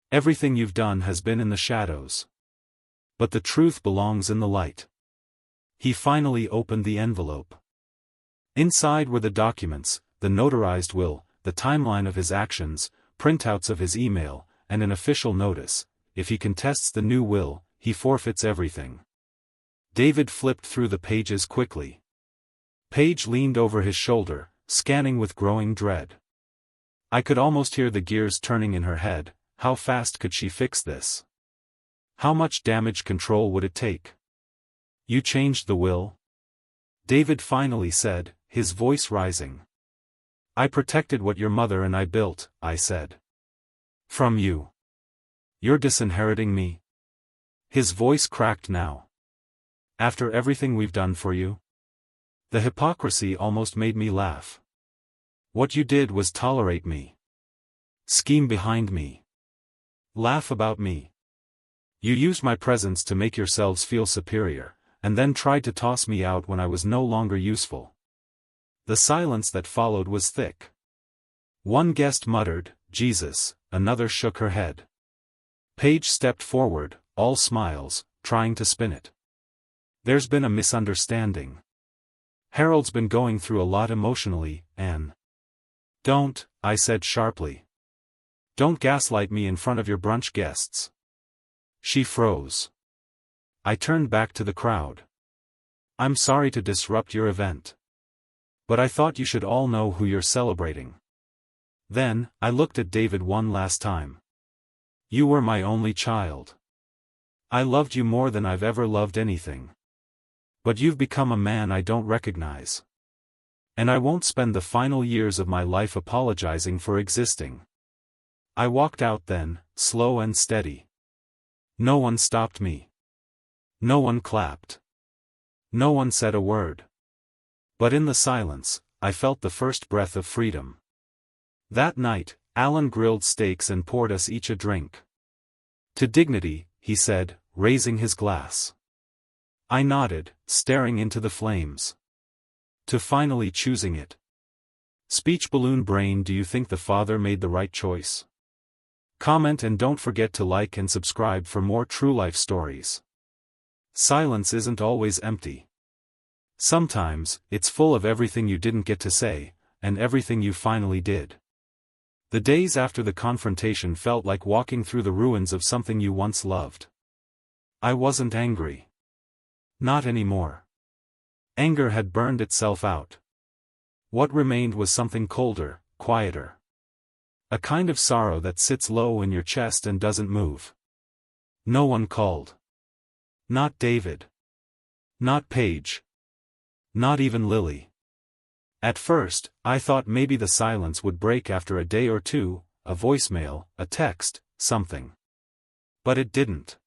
"Everything you've done has been in the shadows. But the truth belongs in the light." He finally opened the envelope. Inside were the documents, the notarized will, the timeline of his actions, printouts of his email, and an official notice: if he contests the new will, he forfeits everything. David flipped through the pages quickly. Paige leaned over his shoulder, scanning with growing dread. I could almost hear the gears turning in her head. How fast could she fix this? How much damage control would it take? "You changed the will?" David finally said, his voice rising. "I protected what your mother and I built," I said. "From you. You're disinheriting me?" His voice cracked now. "After everything we've done for you?" The hypocrisy almost made me laugh. "What you did was tolerate me. Scheme behind me. Laugh about me. You used my presence to make yourselves feel superior, and then tried to toss me out when I was no longer useful." The silence that followed was thick. One guest muttered, "Jesus," another shook her head. Paige stepped forward, all smiles, trying to spin it. "There's been a misunderstanding. Harold's been going through a lot emotionally, Anne." "Don't," I said sharply. "Don't gaslight me in front of your brunch guests." She froze. I turned back to the crowd. "I'm sorry to disrupt your event. But I thought you should all know who you're celebrating." Then, I looked at David one last time. "You were my only child. I loved you more than I've ever loved anything. But you've become a man I don't recognize. And I won't spend the final years of my life apologizing for existing." I walked out then, slow and steady. No one stopped me. No one clapped. No one said a word. But in the silence, I felt the first breath of freedom. That night, Alan grilled steaks and poured us each a drink. "To dignity," he said, raising his glass. I nodded, staring into the flames. "To finally choosing it." Speech balloon brain, do you think the father made the right choice? Comment and don't forget to like and subscribe for more true life stories. Silence isn't always empty. Sometimes, it's full of everything you didn't get to say, and everything you finally did. The days after the confrontation felt like walking through the ruins of something you once loved. I wasn't angry. Not anymore. Anger had burned itself out. What remained was something colder, quieter. A kind of sorrow that sits low in your chest and doesn't move. No one called. Not David. Not Paige. Not even Lily. At first, I thought maybe the silence would break after a day or two, a voicemail, a text, something. But it didn't.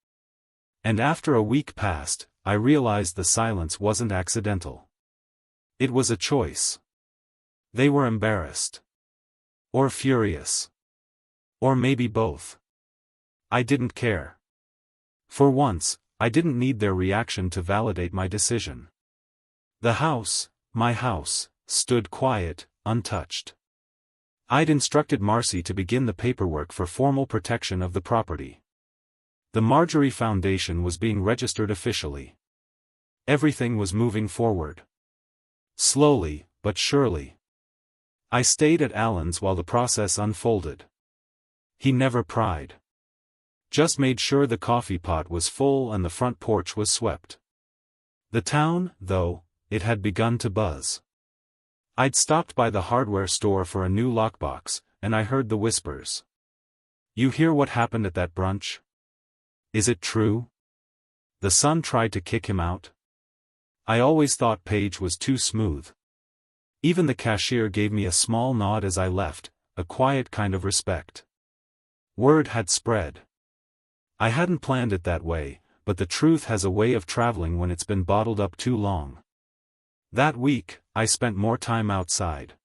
And after a week passed, I realized the silence wasn't accidental. It was a choice. They were embarrassed. Or furious. Or maybe both. I didn't care. For once, I didn't need their reaction to validate my decision. The house, my house, stood quiet, untouched. I'd instructed Marcy to begin the paperwork for formal protection of the property. The Marjorie Foundation was being registered officially. Everything was moving forward. Slowly, but surely. I stayed at Alan's while the process unfolded. He never pried. Just made sure the coffee pot was full and the front porch was swept. The town, though, it had begun to buzz. I'd stopped by the hardware store for a new lockbox, and I heard the whispers. "You hear what happened at that brunch? Is it true? The son tried to kick him out?" I always thought Paige was too smooth. Even the cashier gave me a small nod as I left, a quiet kind of respect. Word had spread. I hadn't planned it that way, but the truth has a way of traveling when it's been bottled up too long. That week, I spent more time outside.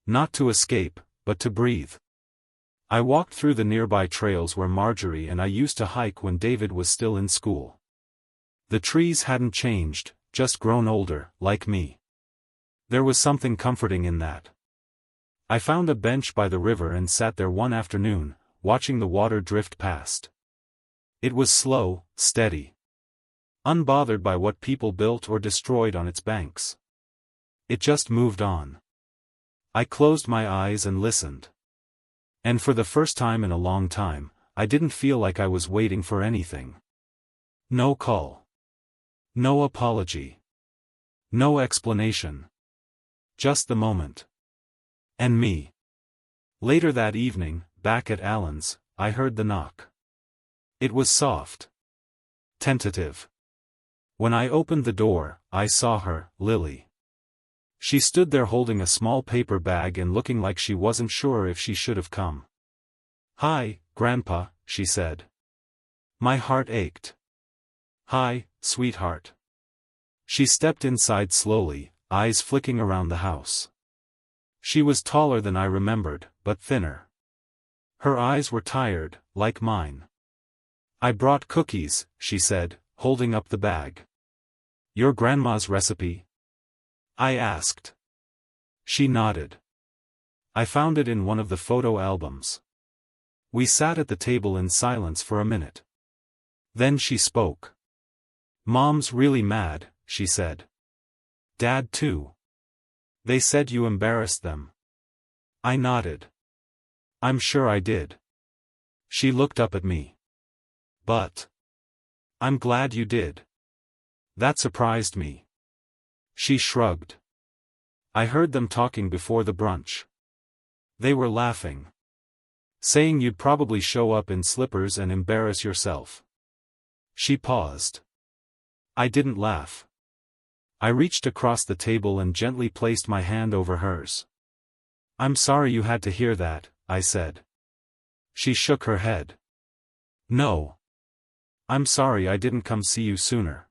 Not to escape, but to breathe. I walked through the nearby trails where Marjorie and I used to hike when David was still in school. The trees hadn't changed, just grown older, like me. There was something comforting in that. I found a bench by the river and sat there one afternoon, watching the water drift past. It was slow, steady. Unbothered by what people built or destroyed on its banks. It just moved on. I closed my eyes and listened. And for the first time in a long time, I didn't feel like I was waiting for anything. No call. No apology. No explanation. Just the moment. And me. Later that evening, back at Alan's, I heard the knock. It was soft. Tentative. When I opened the door, I saw her, Lily. She stood there holding a small paper bag and looking like she wasn't sure if she should have come. "Hi, Grandpa," she said. My heart ached. "Hi, sweetheart." She stepped inside slowly, eyes flicking around the house. She was taller than I remembered, but thinner. Her eyes were tired, like mine. "I brought cookies," she said, holding up the bag. "Your grandma's recipe?" I asked. She nodded. "I found it in one of the photo albums." We sat at the table in silence for a minute. Then she spoke. "Mom's really mad," she said. "Dad too. They said you embarrassed them." I nodded. "I'm sure I did." She looked up at me. "But I'm glad you did." That surprised me. She shrugged. "I heard them talking before the brunch. They were laughing. Saying you'd probably show up in slippers and embarrass yourself." She paused. I didn't laugh. I reached across the table and gently placed my hand over hers. "I'm sorry you had to hear that," I said. She shook her head. "No. I'm sorry I didn't come see you sooner."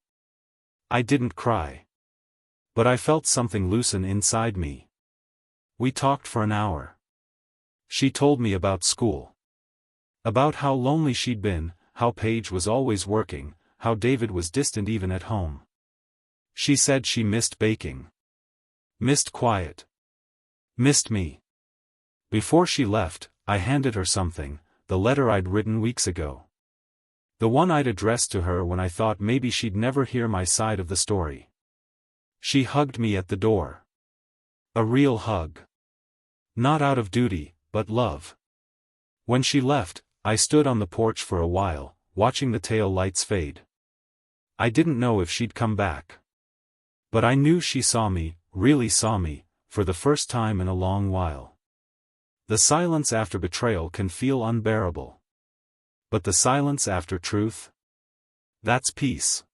I didn't cry. But I felt something loosen inside me. We talked for an hour. She told me about school. About how lonely she'd been, how Paige was always working, how David was distant even at home. She said she missed baking. Missed quiet. Missed me. Before she left, I handed her something, the letter I'd written weeks ago. The one I'd addressed to her when I thought maybe she'd never hear my side of the story. She hugged me at the door. A real hug. Not out of duty, but love. When she left, I stood on the porch for a while, watching the tail lights fade. I didn't know if she'd come back. But I knew she saw me, really saw me, for the first time in a long while. The silence after betrayal can feel unbearable. But the silence after truth? That's peace.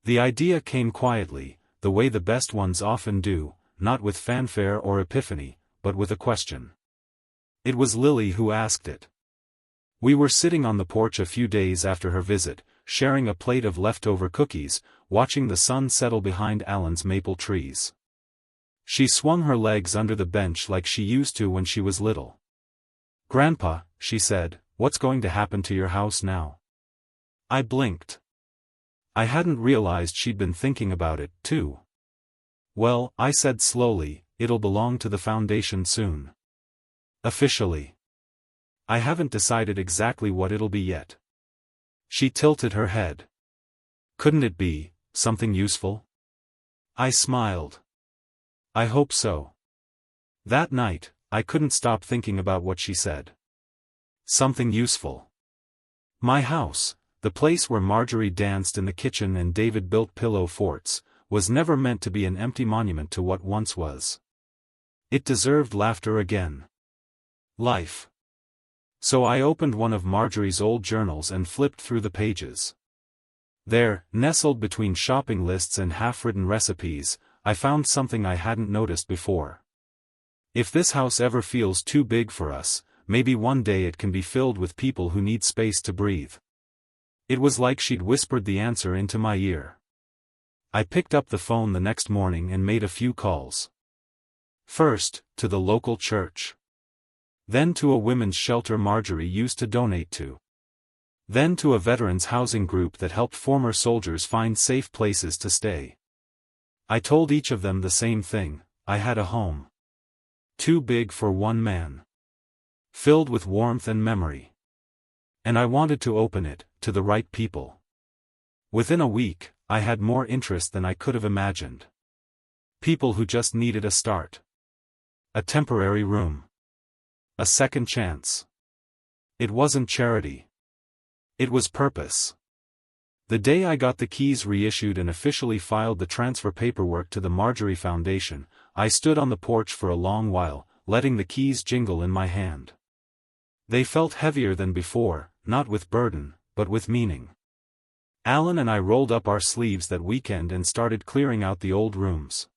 The idea came quietly, the way the best ones often do, not with fanfare or epiphany, but with a question. It was Lily who asked it. We were sitting on the porch a few days after her visit, sharing a plate of leftover cookies, watching the sun settle behind Alan's maple trees. She swung her legs under the bench like she used to when she was little. "Grandpa," she said, "what's going to happen to your house now?" I blinked. I hadn't realized she'd been thinking about it, too. "Well," I said slowly, "it'll belong to the foundation soon." Officially. I haven't decided exactly what it'll be yet. She tilted her head. Couldn't it be something useful? I smiled. I hope so. That night, I couldn't stop thinking about what she said. Something useful. My house, the place where Marjorie danced in the kitchen and David built pillow forts, was never meant to be an empty monument to what once was. It deserved laughter again. Life. So I opened one of Marjorie's old journals and flipped through the pages. There, nestled between shopping lists and half-written recipes, I found something I hadn't noticed before. If this house ever feels too big for us, maybe one day it can be filled with people who need space to breathe. It was like she'd whispered the answer into my ear. I picked up the phone the next morning and made a few calls. First, to the local church. Then to a women's shelter Marjorie used to donate to. Then to a veterans housing group that helped former soldiers find safe places to stay. I told each of them the same thing: I had a home. Too big for one man. Filled with warmth and memory. And I wanted to open it to the right people. Within a week, I had more interest than I could have imagined. People who just needed a start. A temporary room. A second chance. It wasn't charity. It was purpose. The day I got the keys reissued and officially filed the transfer paperwork to the Marjorie Foundation, I stood on the porch for a long while, letting the keys jingle in my hand. They felt heavier than before, not with burden, but with meaning. Alan and I rolled up our sleeves that weekend and started clearing out the old rooms.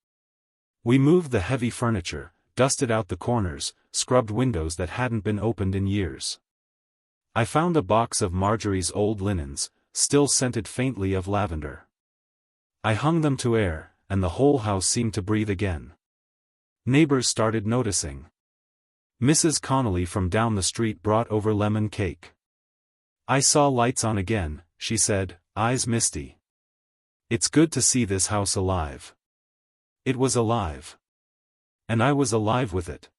We moved the heavy furniture, dusted out the corners, scrubbed windows that hadn't been opened in years. I found a box of Marjorie's old linens, still scented faintly of lavender. I hung them to air, and the whole house seemed to breathe again. Neighbors started noticing. Mrs. Connolly from down the street brought over lemon cake. I saw lights on again, she said, eyes misty. It's good to see this house alive. It was alive. And I was alive with it.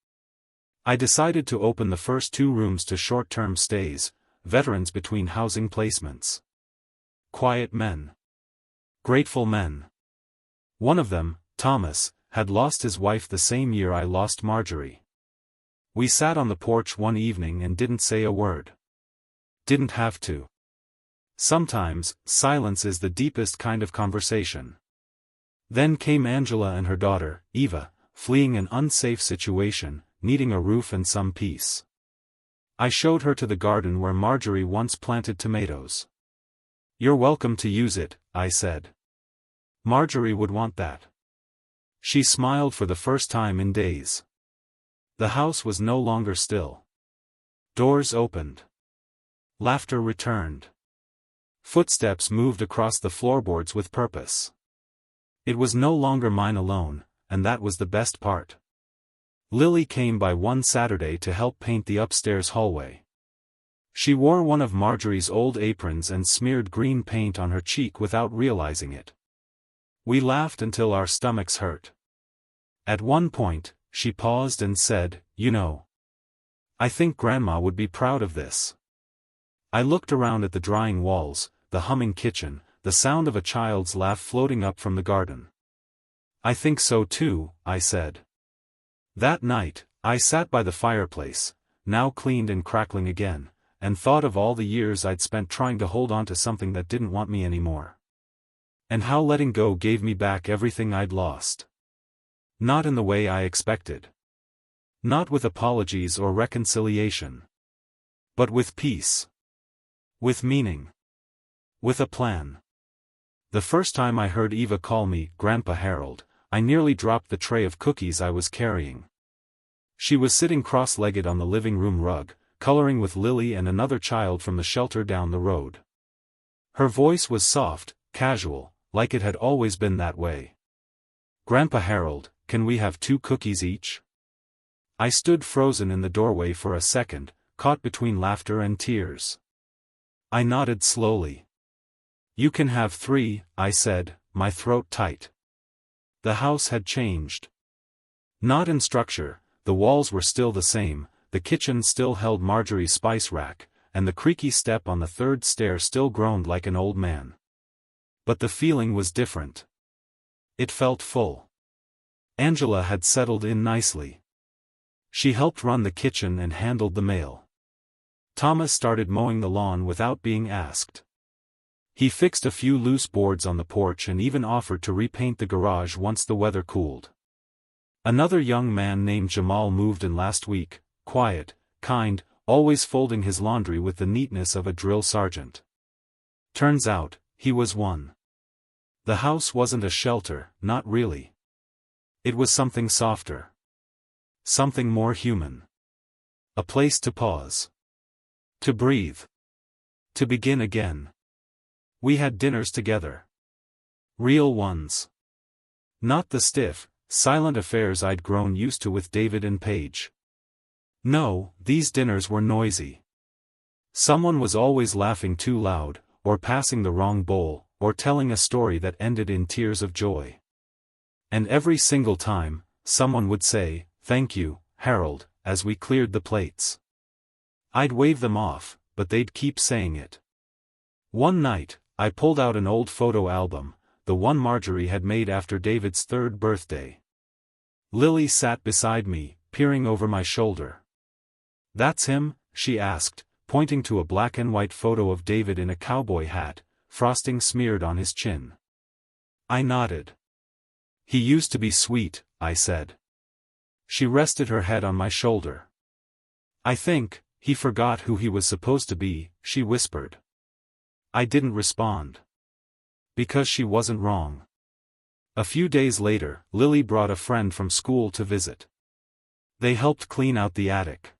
I decided to open the first 2 rooms to short-term stays, veterans between housing placements. Quiet men. Grateful men. One of them, Thomas, had lost his wife the same year I lost Marjorie. We sat on the porch one evening and didn't say a word. Didn't have to. Sometimes, silence is the deepest kind of conversation. Then came Angela and her daughter, Eva, fleeing an unsafe situation, needing a roof and some peace. I showed her to the garden where Marjorie once planted tomatoes. You're welcome to use it, I said. Marjorie would want that. She smiled for the first time in days. The house was no longer still. Doors opened. Laughter returned. Footsteps moved across the floorboards with purpose. It was no longer mine alone, and that was the best part. Lily came by one Saturday to help paint the upstairs hallway. She wore one of Marjorie's old aprons and smeared green paint on her cheek without realizing it. We laughed until our stomachs hurt. At one point, she paused and said, "You know, I think Grandma would be proud of this." I looked around at the drying walls, the humming kitchen, the sound of a child's laugh floating up from the garden. "I think so too," I said. That night, I sat by the fireplace, now cleaned and crackling again, and thought of all the years I'd spent trying to hold on to something that didn't want me anymore. And how letting go gave me back everything I'd lost. Not in the way I expected. Not with apologies or reconciliation. But with peace. With meaning. With a plan. The first time I heard Eva call me Grandpa Harold, I nearly dropped the tray of cookies I was carrying. She was sitting cross-legged on the living room rug, coloring with Lily and another child from the shelter down the road. Her voice was soft, casual, like it had always been that way. "Grandpa Harold, can we have 2 cookies each?" I stood frozen in the doorway for a second, caught between laughter and tears. I nodded slowly. "You can have 3, I said, my throat tight. The house had changed. Not in structure, the walls were still the same, the kitchen still held Marjorie's spice rack, and the creaky step on the third stair still groaned like an old man. But the feeling was different. It felt full. Angela had settled in nicely. She helped run the kitchen and handled the mail. Thomas started mowing the lawn without being asked. He fixed a few loose boards on the porch and even offered to repaint the garage once the weather cooled. Another young man named Jamal moved in last week, quiet, kind, always folding his laundry with the neatness of a drill sergeant. Turns out, he was one. The house wasn't a shelter, not really. It was something softer. Something more human. A place to pause. To breathe. To begin again. We had dinners together. Real ones. Not the stiff, silent affairs I'd grown used to with David and Paige. No, these dinners were noisy. Someone was always laughing too loud, or passing the wrong bowl, or telling a story that ended in tears of joy. And every single time, someone would say, "Thank you, Harold," as we cleared the plates. I'd wave them off, but they'd keep saying it. One night, I pulled out an old photo album, the one Marjorie had made after David's 3rd birthday. Lily sat beside me, peering over my shoulder. "That's him?" she asked, pointing to a black and white photo of David in a cowboy hat, frosting smeared on his chin. I nodded. "He used to be sweet," I said. She rested her head on my shoulder. "I think he forgot who he was supposed to be," she whispered. I didn't respond. Because she wasn't wrong. A few days later, Lily brought a friend from school to visit. They helped clean out the attic.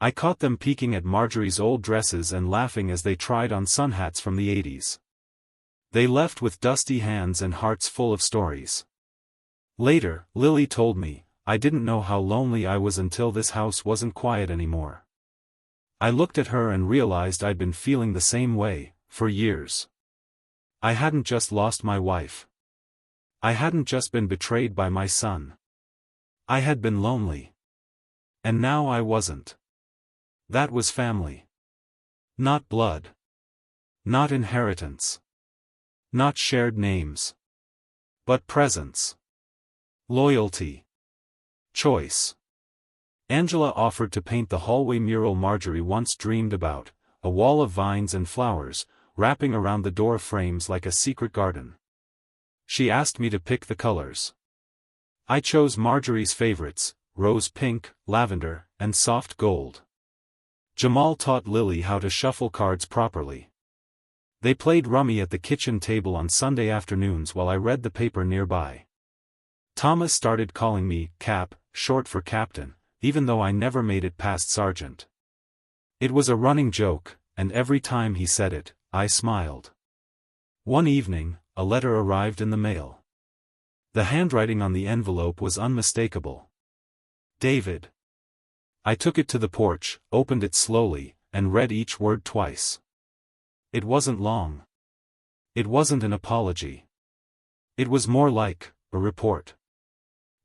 I caught them peeking at Marjorie's old dresses and laughing as they tried on sun hats from the 80s. They left with dusty hands and hearts full of stories. Later, Lily told me, "I didn't know how lonely I was until this house wasn't quiet anymore." I looked at her and realized I'd been feeling the same way, for years. I hadn't just lost my wife. I hadn't just been betrayed by my son. I had been lonely. And now I wasn't. That was family. Not blood. Not inheritance. Not shared names. But presence. Loyalty. Choice. Angela offered to paint the hallway mural Marjorie once dreamed about, a wall of vines and flowers, wrapping around the door frames like a secret garden. She asked me to pick the colors. I chose Marjorie's favorites, rose pink, lavender, and soft gold. Jamal taught Lily how to shuffle cards properly. They played rummy at the kitchen table on Sunday afternoons while I read the paper nearby. Thomas started calling me Cap, short for captain, even though I never made it past sergeant. It was a running joke, and every time he said it, I smiled. One evening, a letter arrived in the mail. The handwriting on the envelope was unmistakable. David. I took it to the porch, opened it slowly, and read each word twice. It wasn't long. It wasn't an apology. It was more like a report.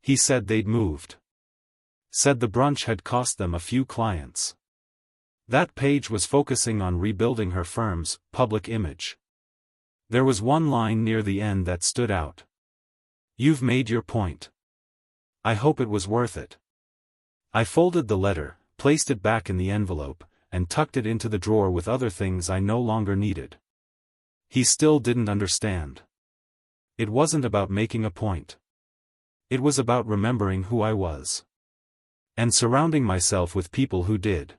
He said they'd moved. Said the brunch had cost them a few clients. That page was focusing on rebuilding her firm's public image. There was one line near the end that stood out. "You've made your point. I hope it was worth it." I folded the letter, placed it back in the envelope, and tucked it into the drawer with other things I no longer needed. He still didn't understand. It wasn't about making a point. It was about remembering who I was. And surrounding myself with people who did.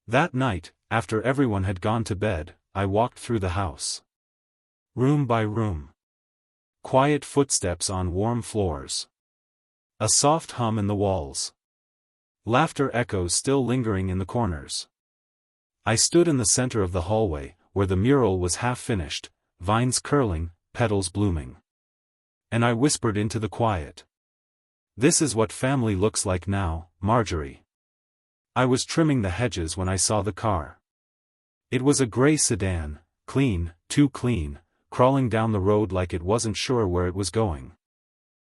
That night, after everyone had gone to bed, I walked through the house. Room by room. Quiet footsteps on warm floors. A soft hum in the walls. Laughter echoes still lingering in the corners. I stood in the center of the hallway, where the mural was half finished, vines curling, petals blooming. And I whispered into the quiet. "This is what family looks like now, Marjorie." I was trimming the hedges when I saw the car. It was a gray sedan, clean, too clean, crawling down the road like it wasn't sure where it was going.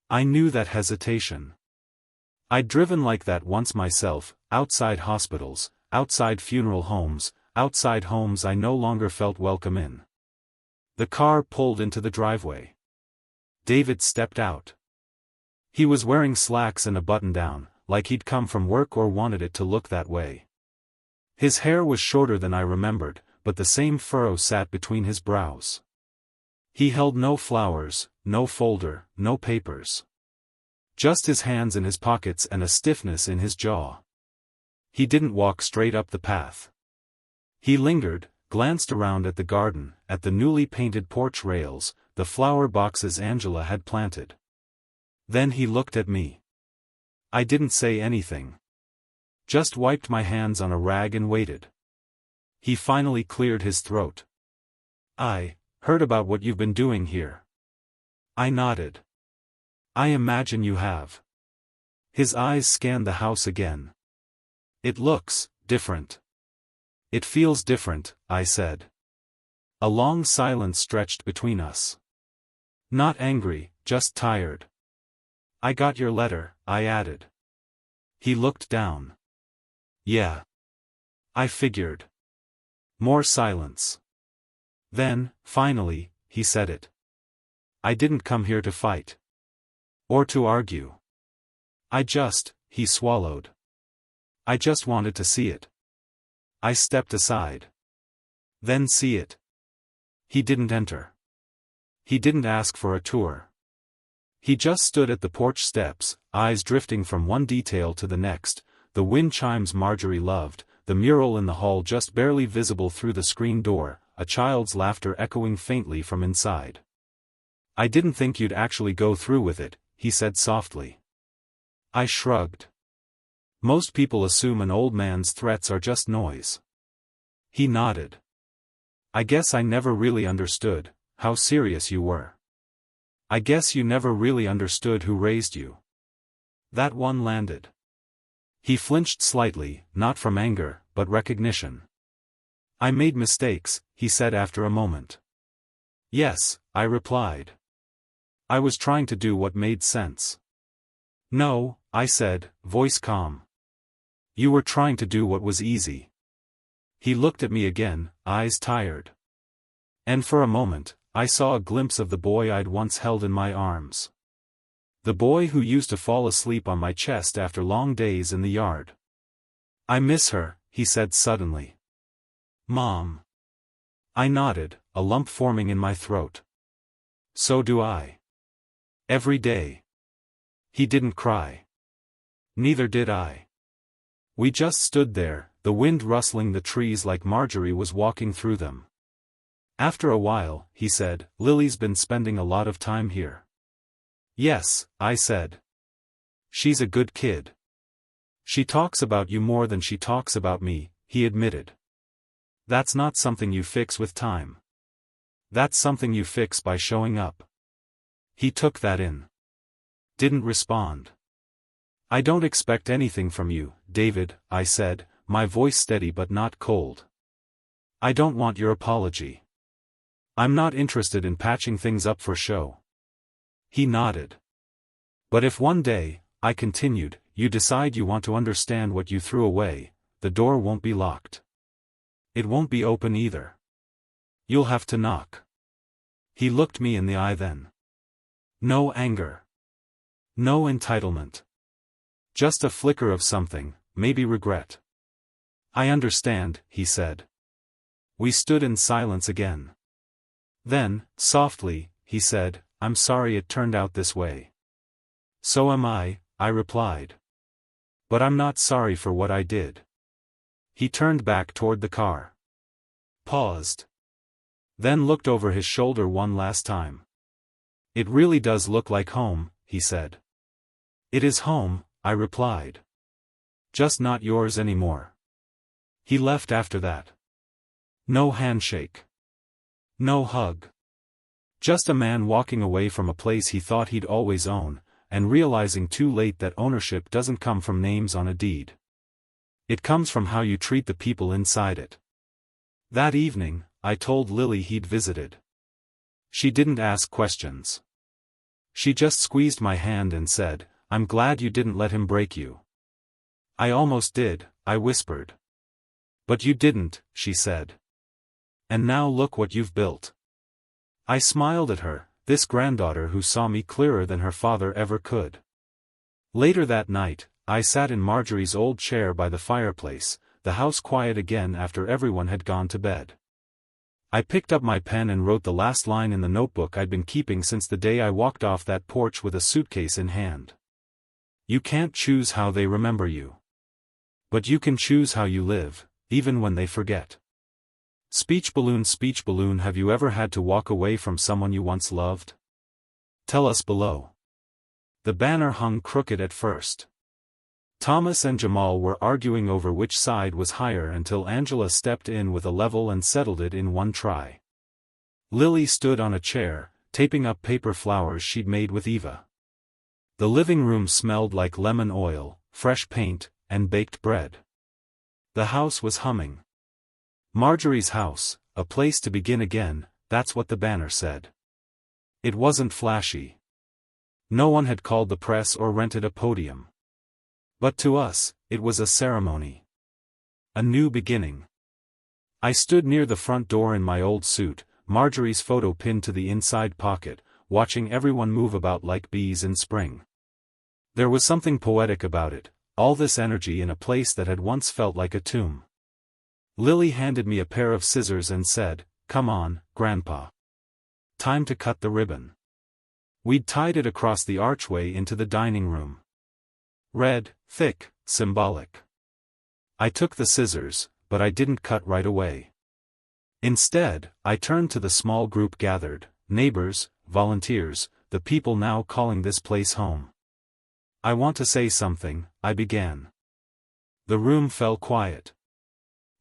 I knew that hesitation. I'd driven like that once myself, outside hospitals, outside funeral homes, outside homes I no longer felt welcome in. The car pulled into the driveway. David stepped out. He was wearing slacks and a button-down, like he'd come from work or wanted it to look that way. His hair was shorter than I remembered, but the same furrow sat between his brows. He held no flowers, no folder, no papers. Just his hands in his pockets and a stiffness in his jaw. He didn't walk straight up the path. He lingered, glanced around at the garden, at the newly painted porch rails, the flower boxes Angela had planted. Then he looked at me. I didn't say anything. Just wiped my hands on a rag and waited. He finally cleared his throat. I heard about what you've been doing here. I nodded. I imagine you have. His eyes scanned the house again. It looks different. It feels different, I said. A long silence stretched between us. Not angry, just tired. I got your letter, I added. He looked down. Yeah. I figured. More silence. Then, finally, he said it. I didn't come here to fight. Or to argue. He swallowed. I just wanted to see it. I stepped aside. Then see it. He didn't enter. He didn't ask for a tour. He just stood at the porch steps, eyes drifting from one detail to the next, the wind chimes Marjorie loved, the mural in the hall just barely visible through the screen door, a child's laughter echoing faintly from inside. I didn't think you'd actually go through with it, he said softly. I shrugged. Most people assume an old man's threats are just noise. He nodded. I guess I never really understood how serious you were. I guess you never really understood who raised you. That one landed. He flinched slightly, not from anger, but recognition. I made mistakes, he said after a moment. Yes, I replied. I was trying to do what made sense. No, I said, voice calm. You were trying to do what was easy. He looked at me again, eyes tired. And for a moment, I saw a glimpse of the boy I'd once held in my arms. The boy who used to fall asleep on my chest after long days in the yard. I miss her, he said suddenly. Mom. I nodded, a lump forming in my throat. So do I. Every day. He didn't cry. Neither did I. We just stood there, the wind rustling the trees like Marjorie was walking through them. After a while, he said, Lily's been spending a lot of time here. Yes, I said. She's a good kid. She talks about you more than she talks about me, he admitted. That's not something you fix with time. That's something you fix by showing up. He took that in. Didn't respond. I don't expect anything from you, David, I said, my voice steady but not cold. I don't want your apology. I'm not interested in patching things up for show. He nodded. But if one day, I continued, you decide you want to understand what you threw away, the door won't be locked. It won't be open either. You'll have to knock. He looked me in the eye then. No anger. No entitlement. Just a flicker of something, maybe regret. I understand, he said. We stood in silence again. Then, softly, he said, I'm sorry it turned out this way. So am I replied. But I'm not sorry for what I did. He turned back toward the car. Paused. Then looked over his shoulder one last time. It really does look like home, he said. It is home, I replied. Just not yours anymore. He left after that. No handshake. No hug. Just a man walking away from a place he thought he'd always own, and realizing too late that ownership doesn't come from names on a deed. It comes from how you treat the people inside it. That evening, I told Lily he'd visited. She didn't ask questions. She just squeezed my hand and said, I'm glad you didn't let him break you. I almost did, I whispered. But you didn't, she said. And now look what you've built. I smiled at her, this granddaughter who saw me clearer than her father ever could. Later that night, I sat in Marjorie's old chair by the fireplace, the house quiet again after everyone had gone to bed. I picked up my pen and wrote the last line in the notebook I'd been keeping since the day I walked off that porch with a suitcase in hand. You can't choose how they remember you. But you can choose how you live, even when they forget. Speech balloon, have you ever had to walk away from someone you once loved? Tell us below. The banner hung crooked at first. Thomas and Jamal were arguing over which side was higher until Angela stepped in with a level and settled it in one try. Lily stood on a chair, taping up paper flowers she'd made with Eva. The living room smelled like lemon oil, fresh paint, and baked bread. The house was humming. Marjorie's house, a place to begin again, that's what the banner said. It wasn't flashy. No one had called the press or rented a podium. But to us, it was a ceremony. A new beginning. I stood near the front door in my old suit, Marjorie's photo pinned to the inside pocket, watching everyone move about like bees in spring. There was something poetic about it, all this energy in a place that had once felt like a tomb. Lily handed me a pair of scissors and said, "Come on, Grandpa. Time to cut the ribbon." We'd tied it across the archway into the dining room. Red, thick, symbolic. I took the scissors, but I didn't cut right away. Instead, I turned to the small group gathered, neighbors, volunteers, the people now calling this place home. "I want to say something," I began. The room fell quiet.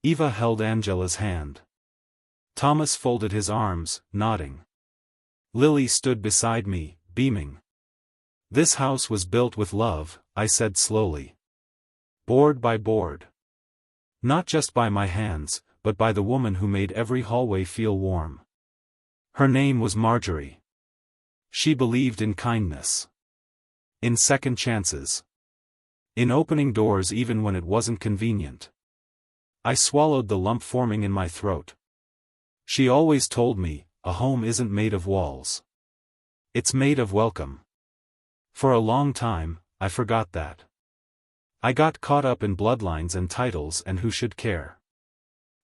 Eva held Angela's hand. Thomas folded his arms, nodding. Lily stood beside me, beaming. "This house was built with love," I said slowly. "Board by board. Not just by my hands, but by the woman who made every hallway feel warm. Her name was Marjorie. She believed in kindness. In second chances. In opening doors even when it wasn't convenient." I swallowed the lump forming in my throat. She always told me, a home isn't made of walls. It's made of welcome. For a long time, I forgot that. I got caught up in bloodlines and titles and who should care.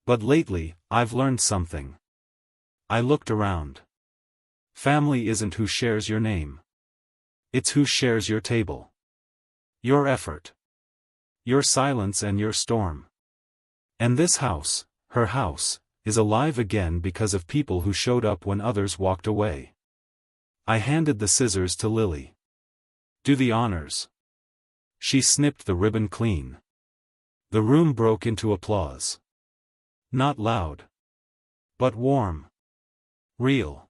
But lately, I've learned something. I looked around. Family isn't who shares your name. It's who shares your table. Your effort. Your silence and your storm. And this house, her house, is alive again because of people who showed up when others walked away. I handed the scissors to Lily. "Do the honors." She snipped the ribbon clean. The room broke into applause. Not loud. But warm. Real.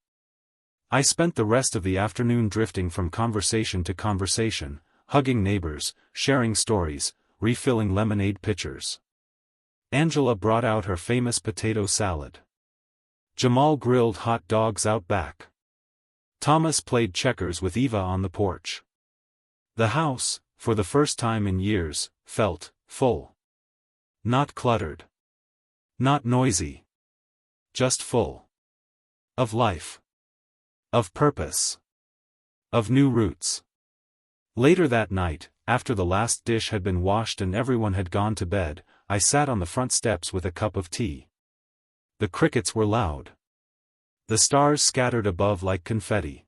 I spent the rest of the afternoon drifting from conversation to conversation, hugging neighbors, sharing stories, refilling lemonade pitchers. Angela brought out her famous potato salad. Jamal grilled hot dogs out back. Thomas played checkers with Eva on the porch. The house, for the first time in years, felt full. Not cluttered. Not noisy. Just full. Of life. Of purpose. Of new roots. Later that night, after the last dish had been washed and everyone had gone to bed, I sat on the front steps with a cup of tea. The crickets were loud. The stars scattered above like confetti.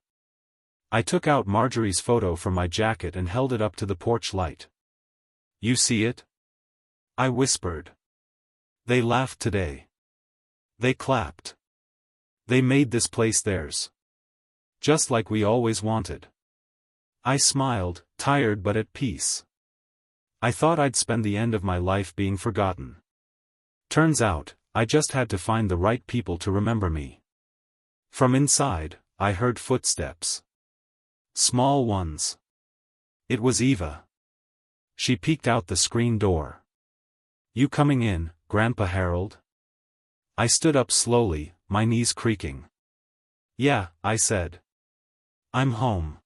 I took out Marjorie's photo from my jacket and held it up to the porch light. "You see it?" I whispered. "They laughed today. They clapped. They made this place theirs. Just like we always wanted." I smiled, tired but at peace. I thought I'd spend the end of my life being forgotten. Turns out, I just had to find the right people to remember me. From inside, I heard footsteps. Small ones. It was Eva. She peeked out the screen door. "You coming in, Grandpa Harold?" I stood up slowly, my knees creaking. "Yeah," I said. "I'm home."